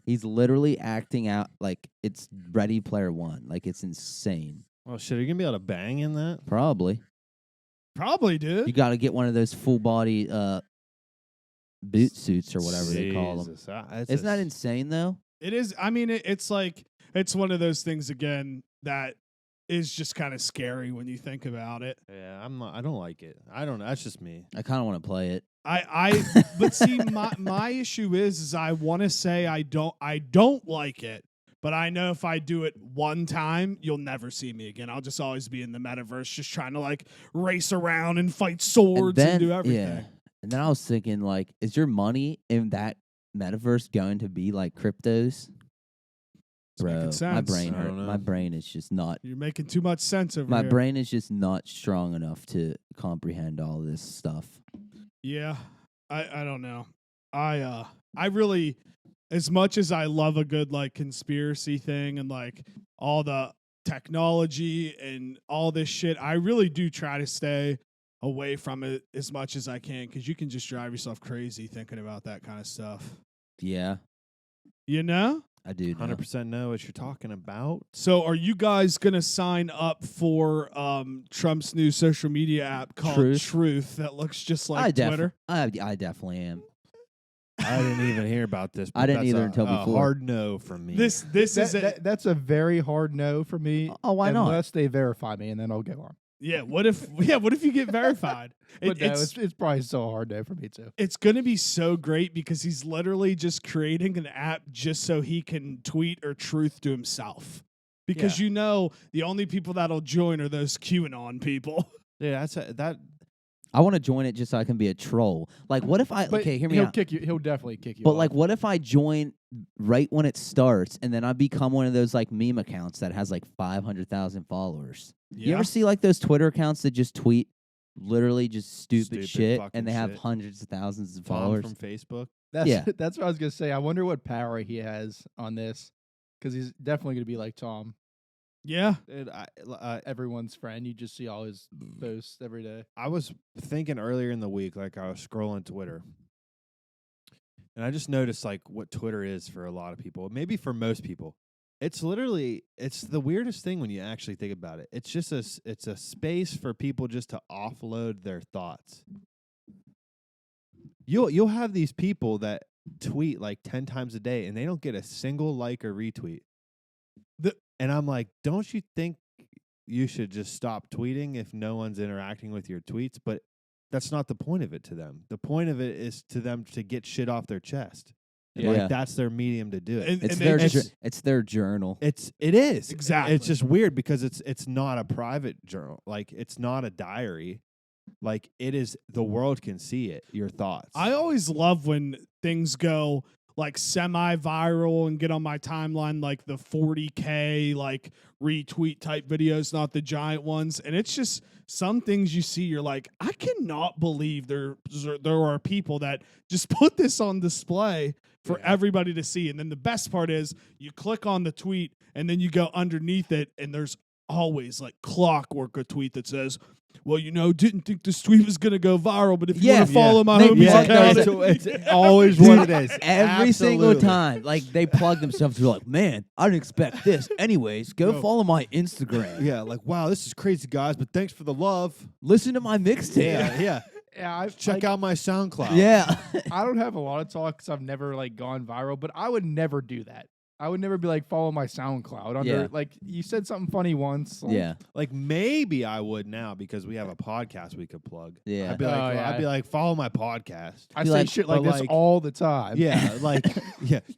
He's literally acting out like it's Ready Player One. Like it's insane. Oh shit, are you gonna be able to bang in that? Probably. Probably, dude. You gotta get one of those full body boot suits or whatever they call them. Jesus, that's Isn't that a- insane though? It is. I mean, it's like it's one of those things again that is just kind of scary when you think about it. Yeah, I'm not. I don't like it. I don't know. That's just me. I kind of want to play it. But see, my issue is I want to say I don't like it, But I know if I do it one time, you'll never see me again. I'll just always be in the metaverse, just trying to like race around and fight swords and do everything. Yeah. And then I was thinking, like, is your money in that metaverse going to be like cryptos? It's making Bro, sense. my brain I don't hurt. know. My brain is just not. You're making too much sense over My here. brain is just not strong enough to comprehend all this stuff. Yeah, I don't know. I really, as much as I love a good like conspiracy thing and like all the technology and all this shit, I really do try to stay away from it as much as I can because you can just drive yourself crazy thinking about that kind of stuff. Yeah, You know? I do. know. 100% know what you're talking about. So are you guys going to sign up for Trump's new social media app called Truth that looks just like Twitter? I definitely am. I didn't even hear about this. I but didn't that's either a until before. Hard no from me. This is it. That's a very hard no for me. Oh, why not? Unless they verify me, and then I'll go on. Yeah, what if you get verified? But no, it's probably so hard no for me too. It's going to be so great because he's literally just creating an app just so he can tweet or truth to himself. Because you know the only people that'll join are those QAnon people. Yeah, that. I want to join it just so I can be a troll. Like, what if I? But Okay, hear me he'll out. kick you. He'll definitely kick you. But off. like, what if I join right when it starts, and then I become one of those like meme accounts that has like 500,000 followers? You ever see like those Twitter accounts that just tweet literally just stupid shit, fucking and they have shit. hundreds of thousands of Tom followers? from Facebook. That's Yeah. that's what I was gonna say. I wonder what power he has on this, because he's definitely gonna be like Tom, Yeah. Dude, everyone's friend. You just see all his posts every day. I was thinking earlier in the week, like I was scrolling Twitter, and I just noticed like what Twitter is for a lot of people, maybe for most people. It's the weirdest thing when you actually think about it. It's just it's a space for people just to offload their thoughts. You'll have these people that tweet like 10 times a day and they don't get a single like or retweet. And I'm like, don't you think you should just stop tweeting if no one's interacting with your tweets? But that's not the point of it to them. The point of it is to them to get shit off their chest. Yeah. Like that's their medium to do it. And It's they their just- it's their journal. It is. Exactly. It's just weird because it's not a private journal. Like it's not a diary. Like it is, the world can see it, your thoughts. I always love when things go like semi-viral and get on my timeline, like the 40K like retweet type videos, not the giant ones. And it's just some things you see, you're like, I cannot believe there are people that just put this on display for everybody to see. And then the best part is you click on the tweet and then you go underneath it and there's always like clockwork a tweet that says, well, didn't think this tweet was going to go viral, but if you want to follow my They homie's plug account, it's always what it is. Every single Absolutely. time, like they plug themselves through, like, man, I didn't expect this. Anyways, go follow my Instagram. Yeah, like wow, this is crazy, guys. But thanks for the love. Listen to my mixtape. Yeah. Yeah, Check out my SoundCloud. Yeah. I don't have a lot of talk because I've never like gone viral, but I would never do that. I would never be like, follow my SoundCloud. Like you said something funny once. Like, Yeah. Like maybe I would now because we have a podcast we could plug. Yeah. I'd be like, Oh, yeah. I'd be like, follow my podcast. I Be say like- shit like but, this like- all the time. Yeah, like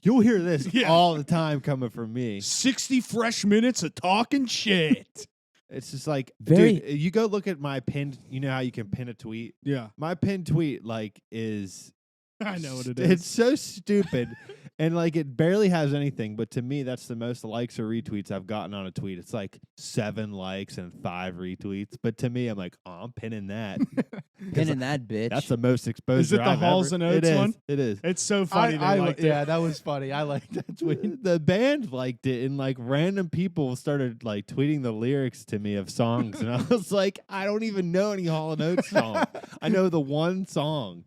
you'll hear this Yeah. all the time coming from me. 60 fresh minutes of talking shit. It's just like, Very- dude, you go look at my pinned. You know how you can pin a tweet. Yeah, My pinned tweet like is. I know what it It's is. so stupid, and like it barely has anything. But to me, that's the most likes or retweets I've gotten on a tweet. It's like 7 likes and 5 retweets. But to me, I'm like, oh, I'm pinning that. Pinning that bitch. That's the most exposure. Is it the I've Halls ever- and Oates it is, one? It is. It's so funny. They liked it. Yeah, that was funny. I like that tweet. The band liked it, and like random people started like tweeting the lyrics to me of songs, and I was like, I don't even know any Hall and Oates song. I know the one song.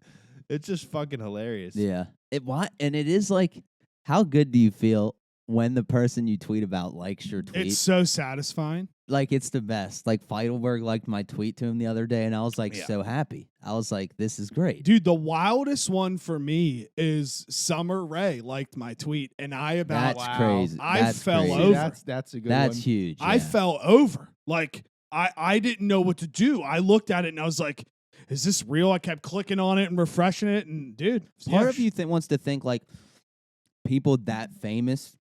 It's just fucking hilarious. Yeah. And it is like, how good do you feel when the person you tweet about likes your tweet? It's so satisfying. Like, it's the best. Like, Feidelberg liked my tweet to him the other day, and I was like so happy. I was like, this is great. Dude, the wildest one for me is Summer Rae liked my tweet, and That's Wow. crazy. I That's fell crazy. over. That's a good That's one. huge. I yeah. fell over. Like, I didn't know what to do. I looked at it, and I was like, is this real? I kept clicking on it and refreshing it, and dude, Part of you wants to think like people that famous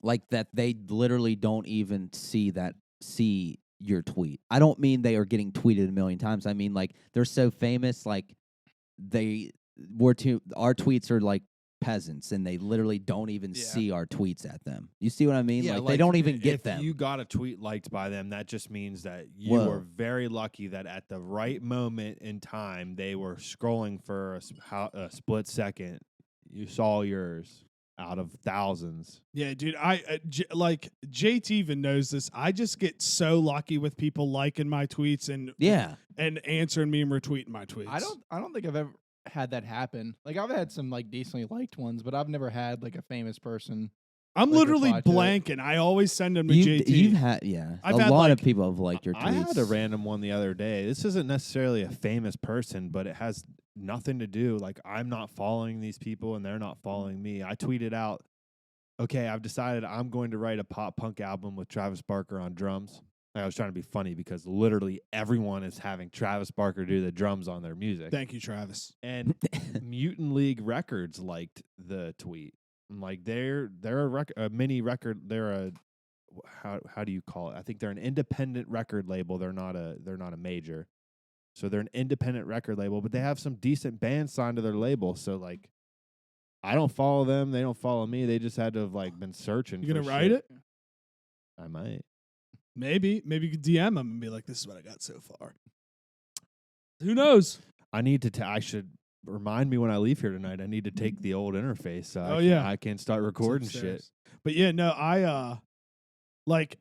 like that they literally don't even see your tweet. I don't mean they are getting tweeted a million times. I mean like they're so famous, like our tweets are like peasants and they literally don't even see our tweets at them. You see what I mean? Yeah, like they don't even get if them. you got a tweet liked by them, that just means that you Whoa. were very lucky that at the right moment in time they were scrolling for a split second. You saw yours out of thousands. Yeah, dude. Like JT even knows this. I just get so lucky with people liking my tweets and answering me and retweeting my tweets. I don't think I've ever had that happen. Like I've had some like decently liked ones, but I've never had like a famous person. I'm like, literally reply to it. blanking. I always send them to JT. You've had I've a had, lot of like- people have liked your tweets. I had a random one the other day. This isn't necessarily a famous person, but it has nothing to do. Like I'm not following these people and they're not following me. I tweeted out, okay, I've decided I'm going to write a pop punk album with Travis Barker on drums. I was trying to be funny because literally everyone is having Travis Barker do the drums on their music. Thank you, Travis. And Mutant League Records liked the tweet. I'm like they're a mini record. They're a how do you call it? I think they're an independent record label. They're not a major. So they're an independent record label, but they have some decent bands signed to their label. So like I don't follow them, they don't follow me. They just had to have like been searching. You gonna for write shit. it? I might. Maybe you could DM them and be like, "This is what I got so far." Who knows? I need to. I should remind me when I leave here tonight. I need to take the old interface. So I can start recording shit. Upstairs. But yeah, no, I like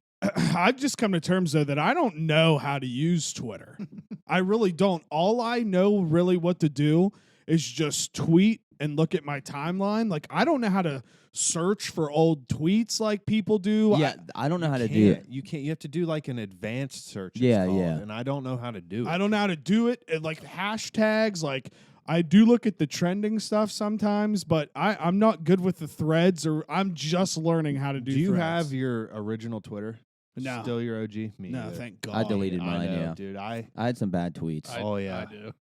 I've just come to terms though that I don't know how to use Twitter. I really don't. All I know really what to do is just tweet and look at my timeline. Like I don't know how to search for old tweets like people do. Yeah, I don't know how to do it. You can't. You have to do like an advanced search. it's Yeah, called, yeah. And I don't know how to do it. I don't know how to do it. And like hashtags, like I do look at the trending stuff sometimes, but I'm not good with the threads, or I'm just learning how to do. Do you threads. have your original Twitter? No. Still your OG? Me No, either. thank God. I deleted I mine. know, Yeah, dude. I had some bad tweets. Oh, yeah. I do.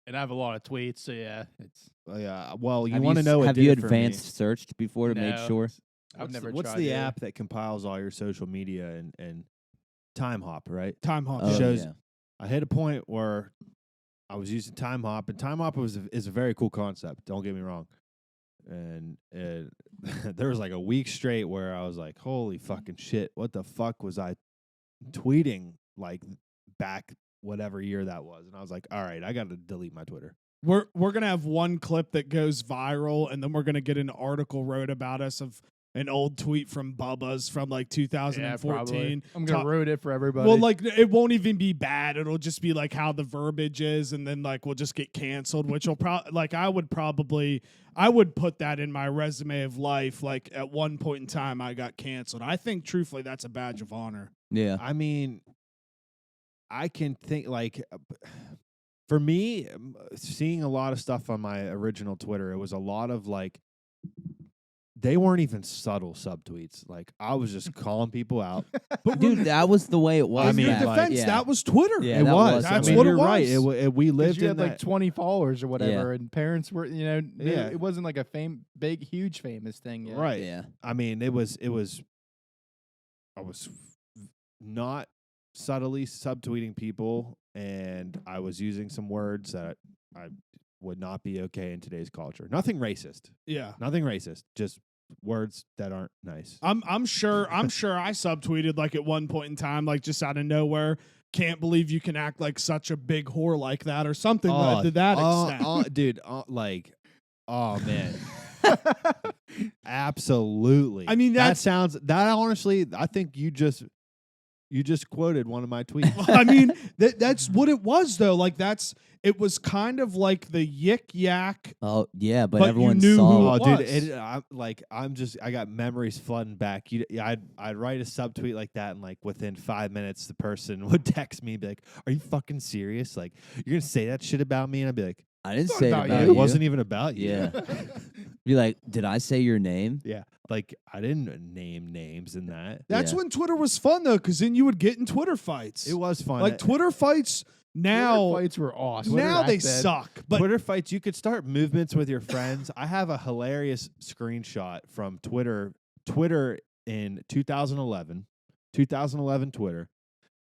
And I have a lot of tweets, so yeah, it's yeah. Well, you Have want to s- know what Have did you it for me. advanced searched before to make No. sure? I've never What's tried the it. app that compiles all your social media and Time Hop, right? Time hop. Oh, shows- yeah. I hit a point where I was using Time Hop, and Time Hop is a very cool concept. Don't get me wrong. And there was like a week straight where I was like, "Holy fucking shit! What the fuck was I tweeting like back whatever year that was?" And I was like, "All right, I got to delete my Twitter." We're gonna have one clip that goes viral, and then we're gonna get an article wrote about us of an old tweet from Bubba's from like 2014. I'm gonna ruin it for everybody. Well, like it won't even be bad. It'll just be like how the verbiage is, and then like we'll just get canceled, which will probably like I would put that in my resume of life. Like at one point in time, I got canceled. I think truthfully, that's a badge of honor. Yeah. I mean, I can think like for me, seeing a lot of stuff on my original Twitter, it was a lot of like they weren't even subtle subtweets. Like I was just calling people out. But Dude, that was the way it was. I in mean, your back. like- defense, yeah. that was Twitter. Yeah, it that was. was. That's I mean, what it you're right. was. We 'Cause lived you in had that. like 20 followers or whatever, and parents were, Yeah. it wasn't like a big, huge famous thing yet. Right. Yeah. I mean, I was not subtly subtweeting people, and I was using some words that I would not be okay in today's culture. Nothing racist. Yeah. Nothing racist. Just words that aren't nice. I'm sure I subtweeted like at one point in time, like just out of nowhere. Can't believe you can act like such a big whore like that, or something to that extent. Dude, oh man. Absolutely. I mean, that honestly, I think you just quoted one of my tweets. I mean, that's what it was though. Like it was kind of like the yik yak. Oh yeah, but But you everyone knew saw. who Oh, it dude, was. I got memories flooding back. I'd write a subtweet like that, and like within 5 minutes, the person would text me, and be like, "Are you fucking serious? Like, you're gonna say that shit about me?" And I'd be like, I didn't It's say it not about about you. "It wasn't even about you." Yeah. Be like, did I say your name? Yeah, like I didn't name names in that. That's Yeah. when Twitter was fun though, because then you would get in Twitter fights. It was fun. like Twitter fights now. Twitter fights were awesome. Now back they then. suck. But Twitter fights, you could start movements with your friends. I have a hilarious screenshot from Twitter in 2011 Twitter,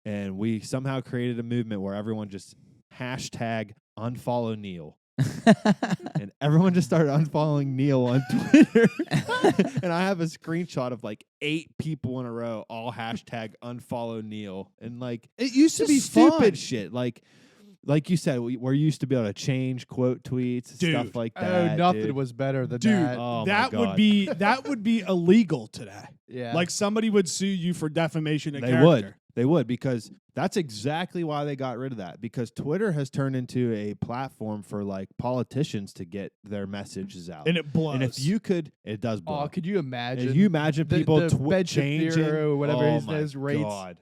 and we somehow created a movement where everyone just hashtag unfollow Neil. And everyone just started unfollowing Neil on Twitter. And I have a screenshot of like 8 people in a row all hashtag unfollow Neil. And like It used to just be stupid fun. shit. Like you said, we're used to be able to change quote tweets, Dude. stuff like Oh, that. nothing dude. was better than Dude, that. Oh, my that would God. that would be illegal today. Yeah. Like somebody would sue you for defamation of They character. would. They would, because that's exactly why they got rid of that. Because Twitter has turned into a platform for like politicians to get their messages out. And it blows. And if you could, it does blow. Oh, could you imagine? If you imagine the- people the Ben changing, Shapiro, whatever oh his my name is, rates. God.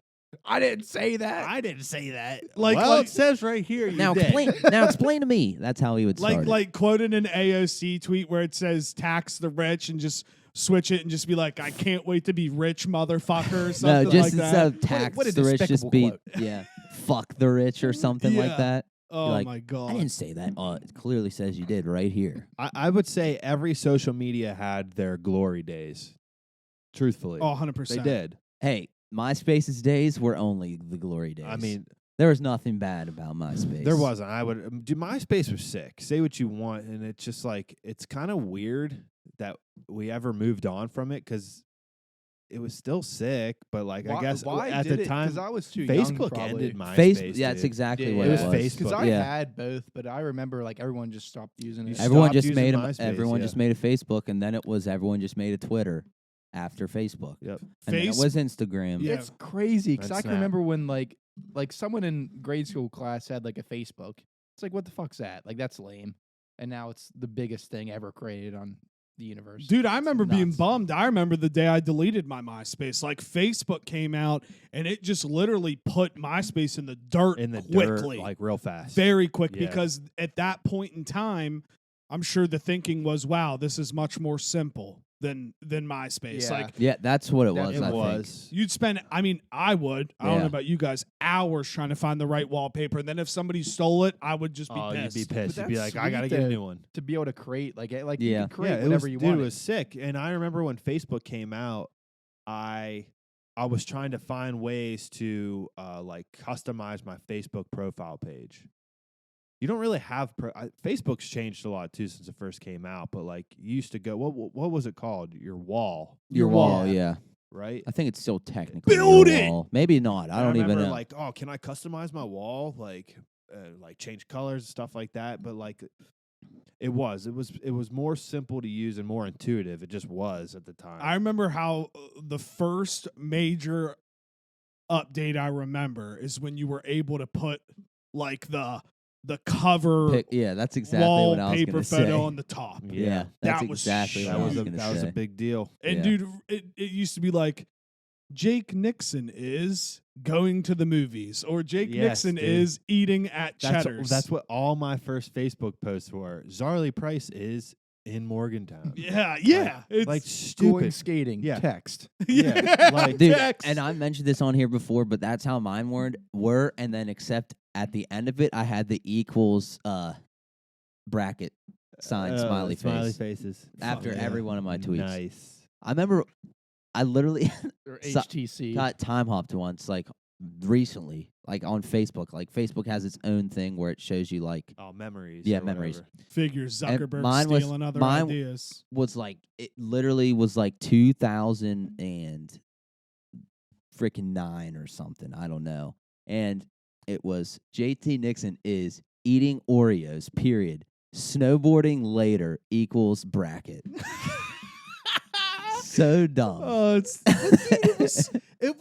I didn't say that. I didn't say that. Like- well, like- it says right here. You Now did. explain. Now explain to me. That's how he would start. like quoting an AOC tweet where it says tax the rich and just switch it and just be like, I can't wait to be rich, motherfucker, or no, something just like instead that. of tax what a the rich, just despicable be quote. yeah, fuck the rich or something Yeah. like that. Oh like, my I god. didn't say that. It clearly says you did right here. I would say every social media had their glory days. Truthfully, Oh, 100%. they did. Hey, MySpace's days were only the glory days. I mean, there was nothing bad about MySpace. there wasn't. I would. Dude, MySpace was sick. Say what you want, and it's just like it's kind of weird that we ever moved on from it because it was still sick. But like, I guess at the time, because I was too young, Facebook probably. ended MySpace. Facebook. Yeah, that's dude. exactly Yeah, what it it was was. Facebook. Because I Yeah. had both, but I remember like everyone just stopped using You it. Everyone stopped just using made MySpace, everyone yeah. just made a Facebook, and then it was everyone just made a Twitter after Facebook, Yep. and then it Face- was Instagram. Yeah. It's crazy because And I can Snap. remember when like someone in grade school class had like a Facebook. It's like, what the fuck's that? Like that's lame. And now it's the biggest thing ever created on the universe. Dude, I remember being nuts. bummed. I remember the day I deleted my MySpace. Like Facebook came out and it just literally put MySpace in the dirt In the quickly. dirt, like real fast. very quick Yeah. because at that point in time, I'm sure the thinking was, wow, this is much more simple than MySpace. Yeah. Like Yeah, that's what it was. it I think. was. you'd spend, I mean, I would, I don't Yeah. know about you guys, hours trying to find the right wallpaper. And then if somebody stole it, I would just be Oh, pissed. you'd be pissed. But You'd be that's like, I gotta sweet, get a though. new one. To be able to create like you Yeah. can create it whatever was, you dude, want. it was sick. And I remember when Facebook came out, I was trying to find ways to like customize my Facebook profile page. You don't really have Facebook's changed a lot too since it first came out. But like you used to go, what was it called? Your wall, Your wall, yeah. right? I think it's still technically Build your it! wall. Maybe not. I And don't even remember, know. like, oh, can I customize my wall? Like change colors, stuff like that. But like, it was more simple to use and more intuitive. It just was at the time. I remember how the first major update I remember is when you were able to put like the cover Yeah, that's exactly what I was wallpaper going to photo say. on the top. Yeah, that's That was exactly that what I was was going to that was say. a big deal. And Yeah. dude, it used to be like Jake Nixon is going to the movies or Jake Yes, Nixon dude. is eating at Cheddar's. That's what all my first Facebook posts were. Zarly Price is in Morgantown. Yeah, it's Like Going stupid. skating. Yeah. Text. Yeah, like- Dude, text. and I mentioned this on here before, but that's how mine were, and then except at the end of it, I had the equals bracket sign smiley face faces after Yeah. every one of my tweets. Nice. I remember I literally Or So- HTC. got time hopped once, like recently, like on Facebook. Like Facebook has its own thing where it shows you like Oh, memories. Yeah, or memories. whatever. Figures And Zuckerberg mine was- stealing other mine- ideas. was like it literally was like 2000 and freaking 9 or something. I don't know. And it was JT Nixon is eating Oreos, period. Snowboarding later equals bracket. So dumb. Oh, it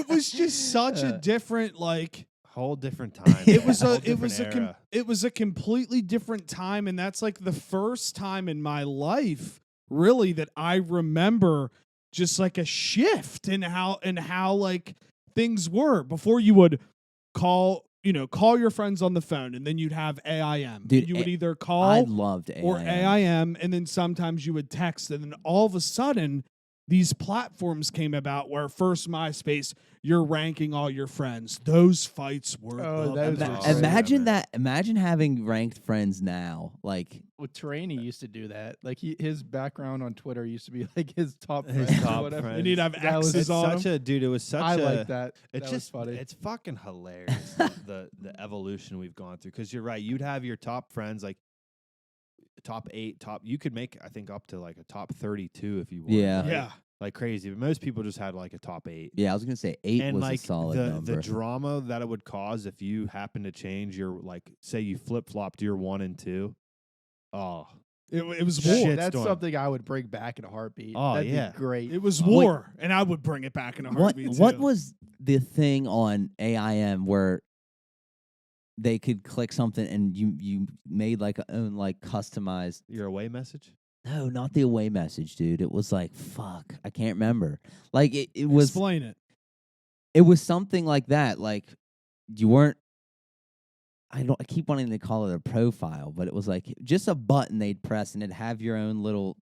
was just such a different like Whole different time. it was Whole a it was different a era. it was a completely different time, and that's like the first time in my life really that I remember just like a shift in how like things were before. You would call your friends on the phone, and then you'd have AIM. Dude, you would either I call loved AIM. or AIM, and then sometimes you would text, and then all of a sudden these platforms came about where first MySpace, you're ranking all your friends. Those fights were Oh, the those were best. great. Imagine man. that. Imagine having ranked friends now. Like, Well, Traney used to do that. Like his background on Twitter used to be like his top His friends or top whatever. friends. And he'd have That was- X's It's on such them. a dude. It was such I a. like that. It's That just was funny. It's fucking hilarious the evolution we've gone through. Because you're right. You'd have your top friends like top 8, top. You could make I think up to like a top 32 if you want. Yeah. right? Yeah. Like crazy. But most people just had like a top 8. yeah, I was gonna say 8 And was like a solid the number. drama that it would cause if you happen to change your like say you flip flopped your 1 and 2. Oh, It was Shit. war. That's Shitstorm. something I would bring back in a heartbeat. Oh, That'd yeah. be great. It was Wait. war, and I would bring it back in a heartbeat. What too. was the thing on AIM where they could click something and you made like a own like customized? your away message. No, not the away message, dude. It was like fuck, I can't remember. Like it was Explain it. it was something like that. Like you weren't. I keep wanting to call it a profile, but it was like just a button they'd press and it'd have your own little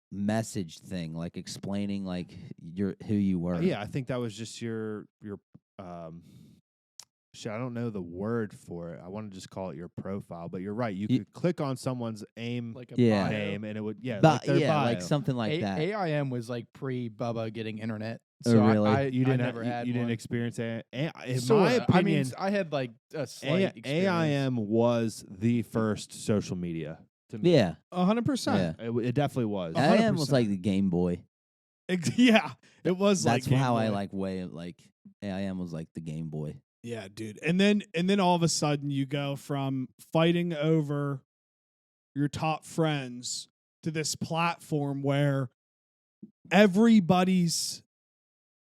message thing, like explaining like who you were. Yeah, I think that was just your shit, I don't know the word for it. I want to just call it your profile, but you're right. You Ye- could click on someone's AIM like a Yeah. bio. name and it would But like their yeah, bio. like something like that. AIM was like pre-Bubba getting internet. Oh, So really? You didn't I never had you one. didn't experience it. In Sorta. my opinion, I mean, I had like a slight experience. AIM was the first social media to me. Yeah, 100%. yeah. It definitely was. 100%. AIM was like the Game Boy. Yeah, it was That's like how Game I Boy. like way like AIM was like the Game Boy. Yeah, dude. And then all of a sudden you go from fighting over your top friends to this platform where everybody's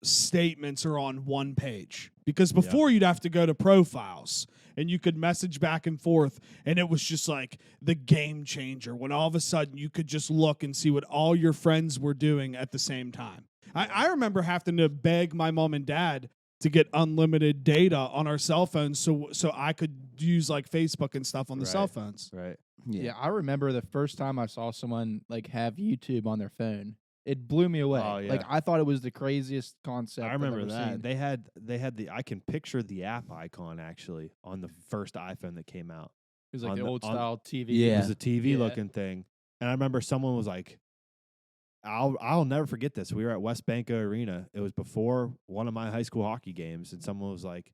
statements are on one page. Because before you'd have to go to profiles and you could message back and forth, and it was just like the game changer when all of a sudden you could just look and see what all your friends were doing at the same time. I remember having to beg my mom and dad to get unlimited data on our cell phones so I could use like Facebook and stuff on the cell Right. phones. Right. Yeah, I remember the first time I saw someone like have YouTube on their phone. It blew me away. Oh, yeah. Like I thought it was the craziest concept. I I've remember ever that. seen. They had the I can picture the app icon actually on the first iPhone that came out. It was like on the the- old on- style TV. Yeah. It was a TV Yeah. looking thing. And I remember someone was like, I'll never forget this. We were at West Banco Arena. It was before one of my high school hockey games, and someone was like,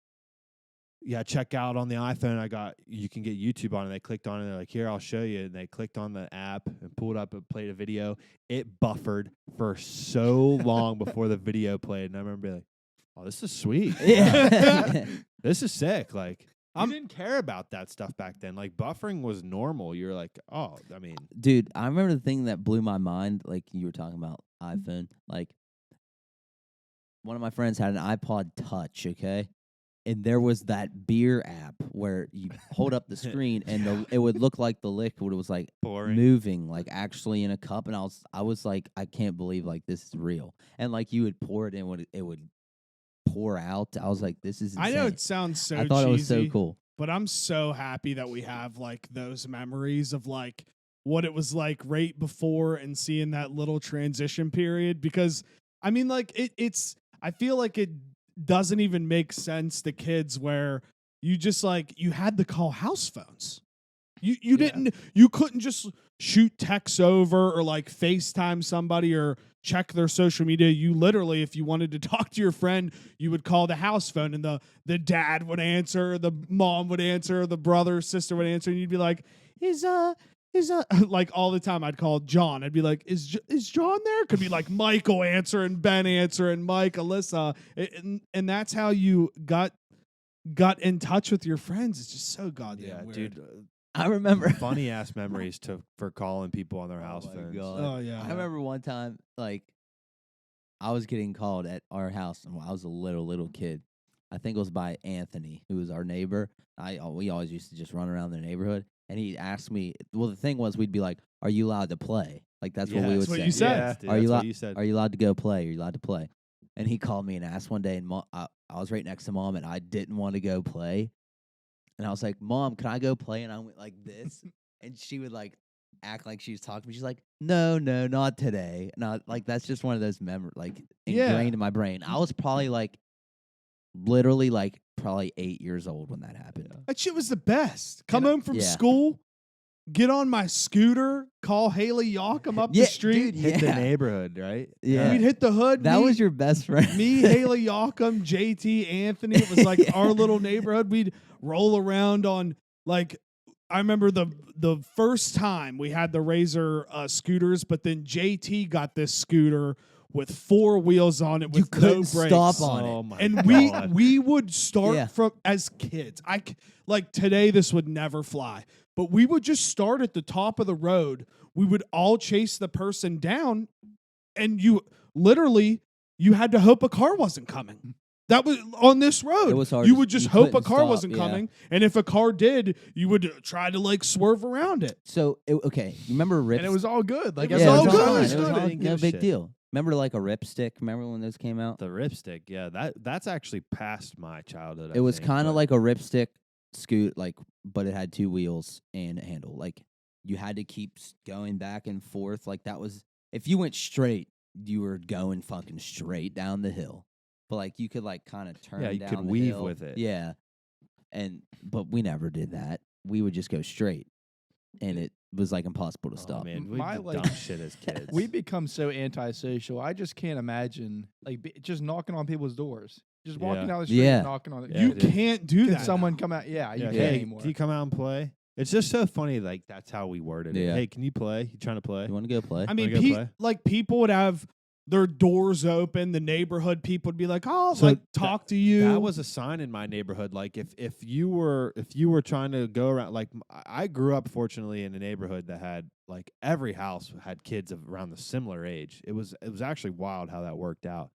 yeah, check out on the iPhone. You can get YouTube on it. They clicked on it. They're like, here, I'll show you. And they clicked on the app and pulled up and played a video. It buffered for so long before the video played. And I remember being like, oh, this is sweet. Yeah. This is sick. Like, I I'm- didn't care about that stuff back then. Like, buffering was normal. You're like, oh, I mean, Dude, I remember the thing that blew my mind, like you were talking about iPhone. Like, one of my friends had an iPod Touch, okay? And there was that beer app where you hold up the screen and it would look like the liquid was like boring. moving, like actually in a cup. And I was like, I can't believe like this is real. And like you would pour it and it would pour out. I was like, this is insane. I know it sounds so I thought cheesy, it was so cool. but I'm so happy that we have like those memories of like what it was like right before and seeing that little transition period, because I mean like it's I feel like it doesn't even make sense to kids where you just like you had to call house phones. You couldn't just shoot texts over or like FaceTime somebody or check their social media. You literally, if you wanted to talk to your friend, you would call the house phone and the dad would answer, the mom would answer, the brother, sister would answer, and you'd be like, is like all the time I'd call John. I'd be like, is John there? Could be like Michael answer and Ben answer and Mike, Alyssa. And that's how you got in touch with your friends. It's just so goddamn Yeah, weird. dude. I remember. Funny ass memories for calling people on their house my phones. God. Oh yeah. I remember one time, like, I was getting called at our house, and I was a little kid. I think it was by Anthony, who was our neighbor. We always used to just run around the neighborhood, and he asked me. Well, the thing was, we'd be like, "Are you allowed to play?" Like that's what we would that's what say. you said. Yeah, dude, Are you that's what lo- you said. Are you allowed to go play? Are you allowed to play? And he called me and asked one day, and I was right next to Mom, and I didn't want to go play. And I was like, "Mom, can I go play?" And I went like this, and she would like act like she was talking to me. She's like, no, not today. Not like that's just one of those like Yeah. ingrained in my brain. I was probably like literally like probably 8 years old when that happened. That shit was the best. Come And, home from yeah. school, get on my scooter, call Haley Yockham up Yeah, the street. dude, Hit the yeah. neighborhood, right? Yeah. We'd hit the hood. That me, was your best friend. me, Haley Yockham, JT, Anthony. It was like our little neighborhood. We'd roll around on like I remember the first time we had the Razor scooters, but then JT got this scooter with 4 wheels on it with You couldn't no brakes. stop on it. Oh my And God. we would start Yeah. from as kids. Like today this would never fly. But we would just start at the top of the road. We would all chase the person down, and you had to hope a car wasn't coming. That was on this road. It was hard You to- would just you hope a couldn't car stop, wasn't yeah. coming, and if a car did, you would try to like swerve around it. So okay, you remember Rip? And it was all good. Like It was yeah, all it was good. fine. It was It was good. all- I didn't no give a big shit. deal. Remember like a Ripstick? Remember when those came out? The Ripstick, yeah, that's actually past my childhood. It was kind of like a Ripstick scoot, like, but it had 2 wheels and a handle. Like you had to keep going back and forth. Like that was if you went straight, you were going fucking straight down the hill. But like you could like kind of turn. Yeah, you down could the weave hill. with it. Yeah, but we never did that. We would just go straight, and it was like impossible to Oh, stop. man, we My, did like- dumb shit as kids. we become so antisocial. I just can't imagine like just knocking on people's doors, just walking Yeah. down the street, Yeah. and knocking on. Yeah, You dude. can't do Can that. someone now. come out? Yeah, you Yeah, can't hey, anymore. can you come out and play? It's just so funny. Like that's how we worded it. Yeah. Hey, can you play? You trying to play? You want to go play? I mean, Wanna go play? like people would have their doors open. The neighborhood people would be like, "Oh, So like talk to you." That was a sign in my neighborhood. Like if you were trying to go around, like I grew up fortunately in a neighborhood that had like every house had kids of around the similar age. It was actually wild how that worked out.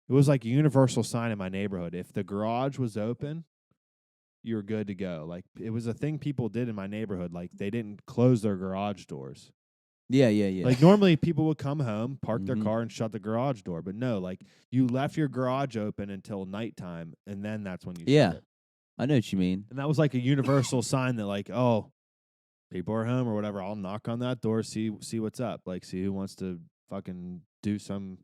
It was like a universal sign in my neighborhood. If the garage was open, you were good to go. Like it was a thing people did in my neighborhood. Like they didn't close their garage doors. yeah. Like normally people would come home, park their Mhm. car, and shut the garage door. But no, like you left your garage open until nighttime, and then that's when you Yeah. shut it. I know what you mean. And that was like a universal sign that like, oh, people are home or whatever. I'll knock on that door, see what's up, like see who wants to fucking do some.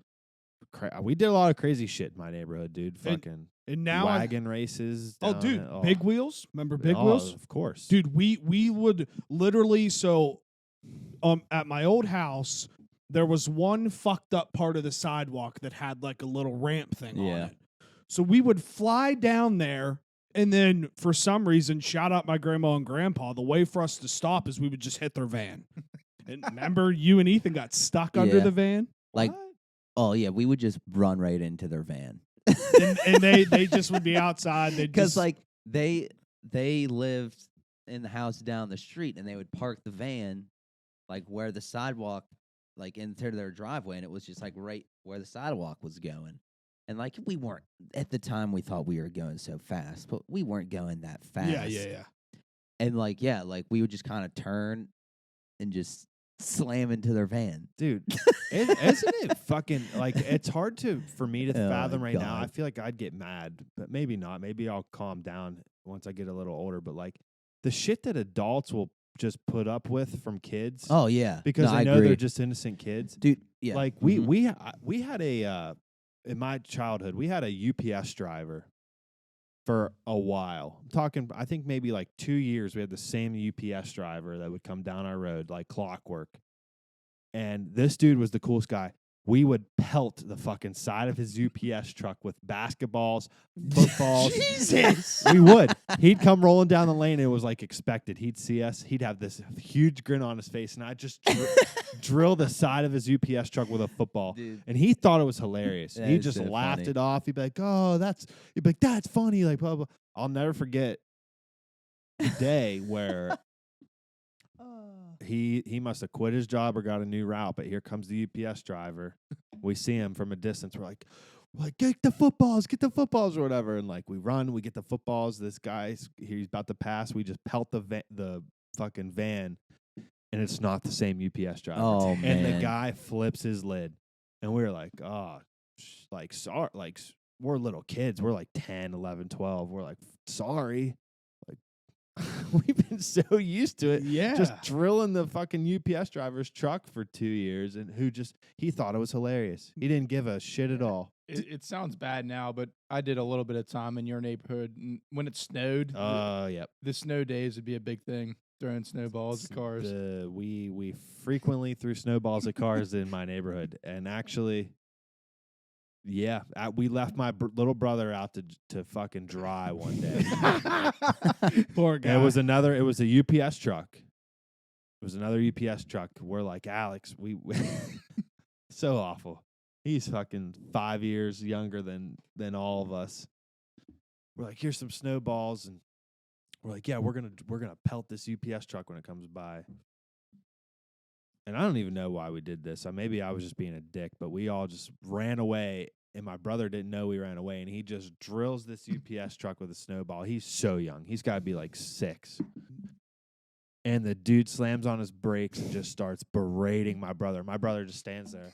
We did a lot of crazy shit in my neighborhood, dude. Fucking and now wagon races. oh, down dude, it. big wheels. Remember big Oh, wheels? of course, Dude, we would literally at my old house, there was one fucked up part of the sidewalk that had like a little ramp thing on Yeah. it. So we would fly down there, and then for some reason, shout out my grandma and grandpa, the way for us to stop is we would just hit their van. And remember, you and Ethan got stuck under Yeah. the van? Like, oh yeah, we would just run right into their van. and they just would be outside. Because like they lived in the house down the street, and they would park the van like where the sidewalk, like into their driveway, and it was just like right where the sidewalk was going. And like we weren't at the time, we thought we were going so fast, but we weren't going that fast. yeah. And like we would just kind of turn and just slam into their van. dude. Isn't it fucking like it's hard for me to Oh, fathom right now. God. I feel like I'd get mad, but maybe not. Maybe I'll calm down once I get a little older. But like the shit that adults will just put up with from kids, Oh yeah, because no, they I know agree. they're just innocent kids. Dude. Yeah, Like mhm. we had a in my childhood we had a UPS driver for a while. I'm talking, I think maybe like 2 years. We had the same UPS driver that would come down our road like clockwork. And this dude was the coolest guy. We would pelt the fucking side of his UPS truck with basketballs, footballs. Jesus. We would. He'd come rolling down the lane. And it was like expected. He'd see us. He'd have this huge grin on his face, and I'd just drill the side of his UPS truck with a football. Dude. And he thought it was hilarious. That He is just so laughed funny. it off. He'd be like, "Oh, he'd be like, that's funny." Like, blah blah. I'll never forget the day where he must have quit his job or got a new route. But here comes the UPS driver. We see him from a distance. We're like, get the footballs, or whatever. And like we run, we get the footballs. This guy's he's about to pass. We just pelt the fucking van, and it's not the same UPS driver. Oh, And the man. guy flips his lid, and we were like, oh, like sorry, like we're little kids. We're like 10, 11, 12. We're like, sorry. Like, we've been so used to it. Yeah. Just drilling the fucking UPS driver's truck for 2 years, and he thought it was hilarious. He didn't give a shit at all. It sounds bad now, but I did a little bit of time in your neighborhood. And when it snowed, Yep. the snow days would be a big thing. Throwing snowballs at cars. We frequently threw snowballs at cars in my neighborhood, and actually, yeah, we left my little brother out to fucking dry one day. Poor guy. And it was a UPS truck. It was another UPS truck. We're like, Alex, we so awful. He's fucking 5 years younger than all of us. We're like, here's some snowballs, and we're like, yeah, we're gonna pelt this UPS truck when it comes by. And I don't even know why we did this. Maybe I was just being a dick, but we all just ran away, and my brother didn't know we ran away, and he just drills this UPS truck with a snowball. He's so young. He's got to be like 6. And the dude slams on his brakes and just starts berating my brother. My brother just stands there.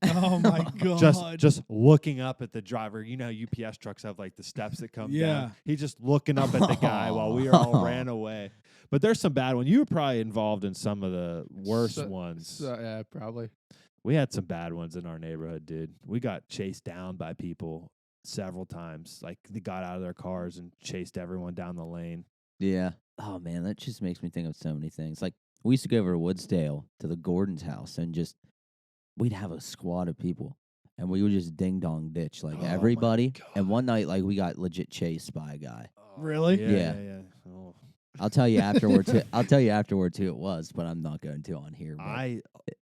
Oh my god. Just looking up at the driver. You know, UPS trucks have like the steps that come down. He's just looking up at the guy while we all ran away. But there's some bad ones. You were probably involved in some of the worst ones. Yeah, probably. We had some bad ones in our neighborhood, dude. We got chased down by people several times. Like, they got out of their cars and chased everyone down the lane. Yeah. Oh, man, that just makes me think of so many things. Like, we used to go over to Woodsdale to the Gordon's house, and we'd have a squad of people, and we would just ding-dong ditch, like, everybody. And one night, like, we got legit chased by a guy. Really? Yeah. Oh. I'll tell you afterwards. I'll tell you afterwards who it was, but I'm not going to on here. But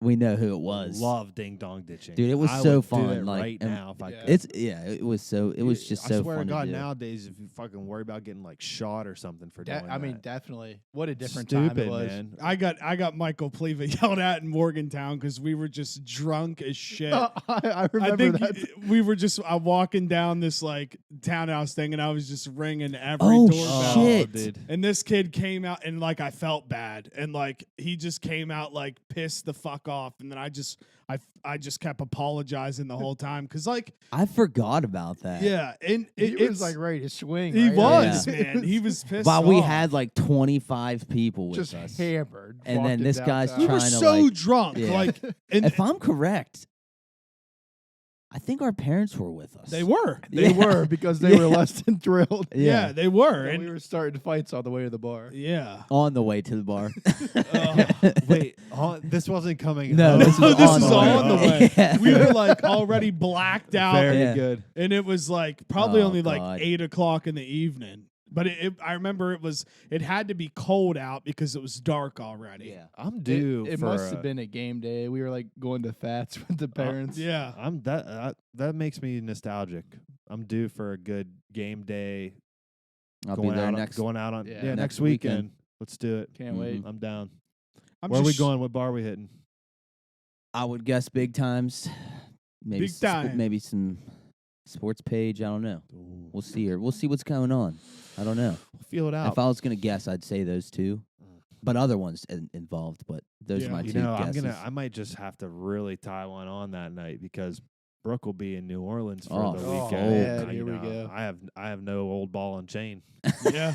we know who it was. Love ding dong ditching, dude. It was I so would fun. do it like right now, if I could. It was so. It was just so I swear fun to God, to do. nowadays, if you fucking worry about getting like shot or something for doing I mean, that. definitely. What a different Stupid, time it was. man. I got Michael Pleva yelled at in Morgantown because we were just drunk as shit. I remember that. We were just walking down this like townhouse thing, and I was just ringing every Oh, doorbell. shit. Dude. And this kid came out, and like I felt bad, and like he just came out like pissed the fuck off, and then I just kept apologizing the whole time because like I forgot about that. yeah, and He was like ready to swing. he right? was Yeah. man, he was pissed. While we off. had like 25 people with Just us. hammered. And walked then it this guy's downtown. we were trying to, so like- drunk, Yeah. like and If I'm correct, I think our parents were with us. they were. They Yeah. were because they were Yeah. less than thrilled. Yeah, they were. And And we were starting fights on the way to the bar. yeah. On the way to the bar. Wait, this wasn't coming. No, home. this was This on is the way. on the way. Yeah. We were like already blacked out, Very Yeah. good. and it was like probably Oh, only like God. 8:00 in the evening. But I remember it had to be cold out because it was dark already. Yeah. I'm due. It for must have been a game day. We were like going to Fats with the parents. Yeah. I'm that makes me nostalgic. I'm due for a good game day. I'll be going there out next. going out on Yeah. next Next weekend. weekend. Let's do it. Can't Mhm. wait. I'm down. I'm Where are we just- going? What bar are we hitting? I would guess big times. Maybe Big time. maybe some sports page. I don't know. We'll see here. We'll see what's going on. I don't know. Feel it out. If I was gonna guess, I'd say those two, but other ones involved. But those Yeah. are my you two know, guesses. I might just have to really tie one on that night because Brooke will be in New Orleans for Oh, the oh, weekend. man, I- here you we know, go. I have no old ball and chain. Yeah.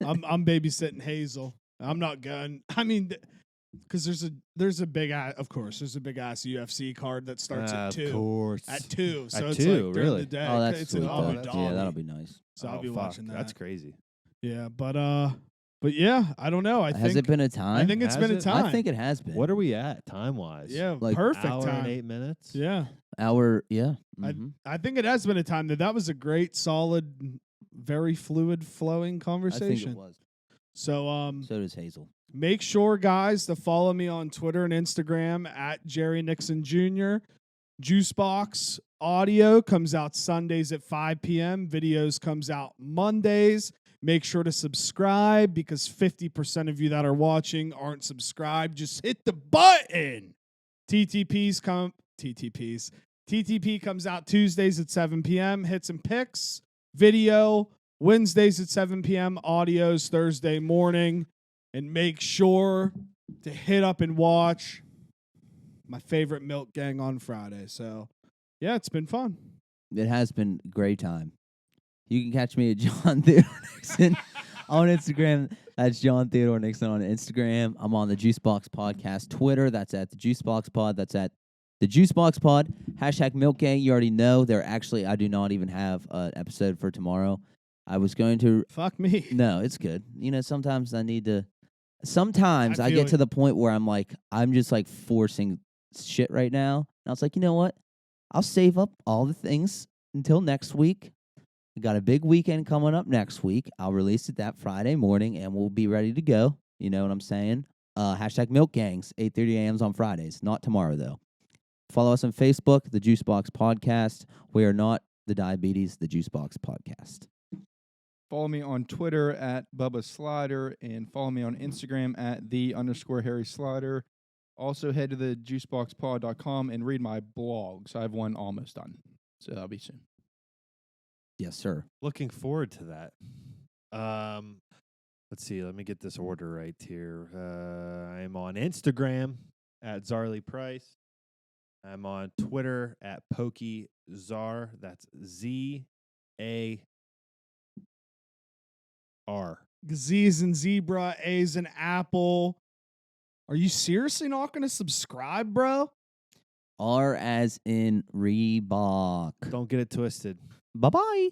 I'm babysitting Hazel. I'm not going. I mean, because there's a big ass, of course, there's a big ass UFC card that starts at 2. Of course. At 2, so At it's 2, like during really? the day. Oh, that's it's sweet. in Abu though. Dhabi. Yeah, that'll be nice. So I'll be fuck, watching that. That's crazy. Yeah, but yeah, I don't know. I Has think it been a time? I think it's Has been a it? time. I think it has been. What are we at time wise? yeah, like, perfect hour time. and 8 minutes. Yeah, Hour? Yeah. I- Mhm. I think it has been a time that was a great, solid, very fluid, flowing I think conversation. it was. So So does Hazel. make sure, guys, to follow me on Twitter and Instagram at Jerry Nixon Jr. Juicebox audio comes out Sundays at 5 p.m. Videos comes out Mondays. Make sure to subscribe because 50% of you that are watching aren't subscribed. Just hit the button. TTP comes out Tuesdays at 7 p.m. Hits and picks. Video Wednesdays at 7 p.m. Audios Thursday morning. And make sure to hit up and watch my favorite Milk Gang on Friday. So, yeah, it's been fun. It has been a great time. You can catch me at John Theodore Nixon On Instagram, that's John Theodore Nixon on Instagram. I'm on the Juicebox Podcast Twitter. That's at the Juicebox Pod. That's at the Juicebox Pod. Hashtag Milk Gang. You already know. I do not even have an episode for tomorrow. I was going to. Fuck me. No, it's good. Sometimes I need to. Sometimes I feel get it. to the point where I'm just like forcing shit right now. And I was like, you know what? I'll save up all the things until next week. We got a big weekend coming up next week. I'll release it that Friday morning, and we'll be ready to go. You know what I'm saying? Hashtag Milk Gangs, 8:30 a.m. on Fridays. Not tomorrow, though. Follow us on Facebook, The Juicebox Podcast. We are not the Diabetes, The Juicebox Podcast. Follow me on Twitter at Bubba Slider and follow me on Instagram at _Harry Slider. Also, head to the juiceboxpod.com and read my blogs. I have one almost done, so that'll be soon. Yes, sir. Looking forward to that. Let's see. Let me get this order right here. I'm on Instagram at Zarly Price. I'm on Twitter at PokeyZar. That's ZAR. Z's and zebra, A's and apple. Are you seriously not going to subscribe, bro? R as in Reebok. Don't get it twisted. Bye-bye.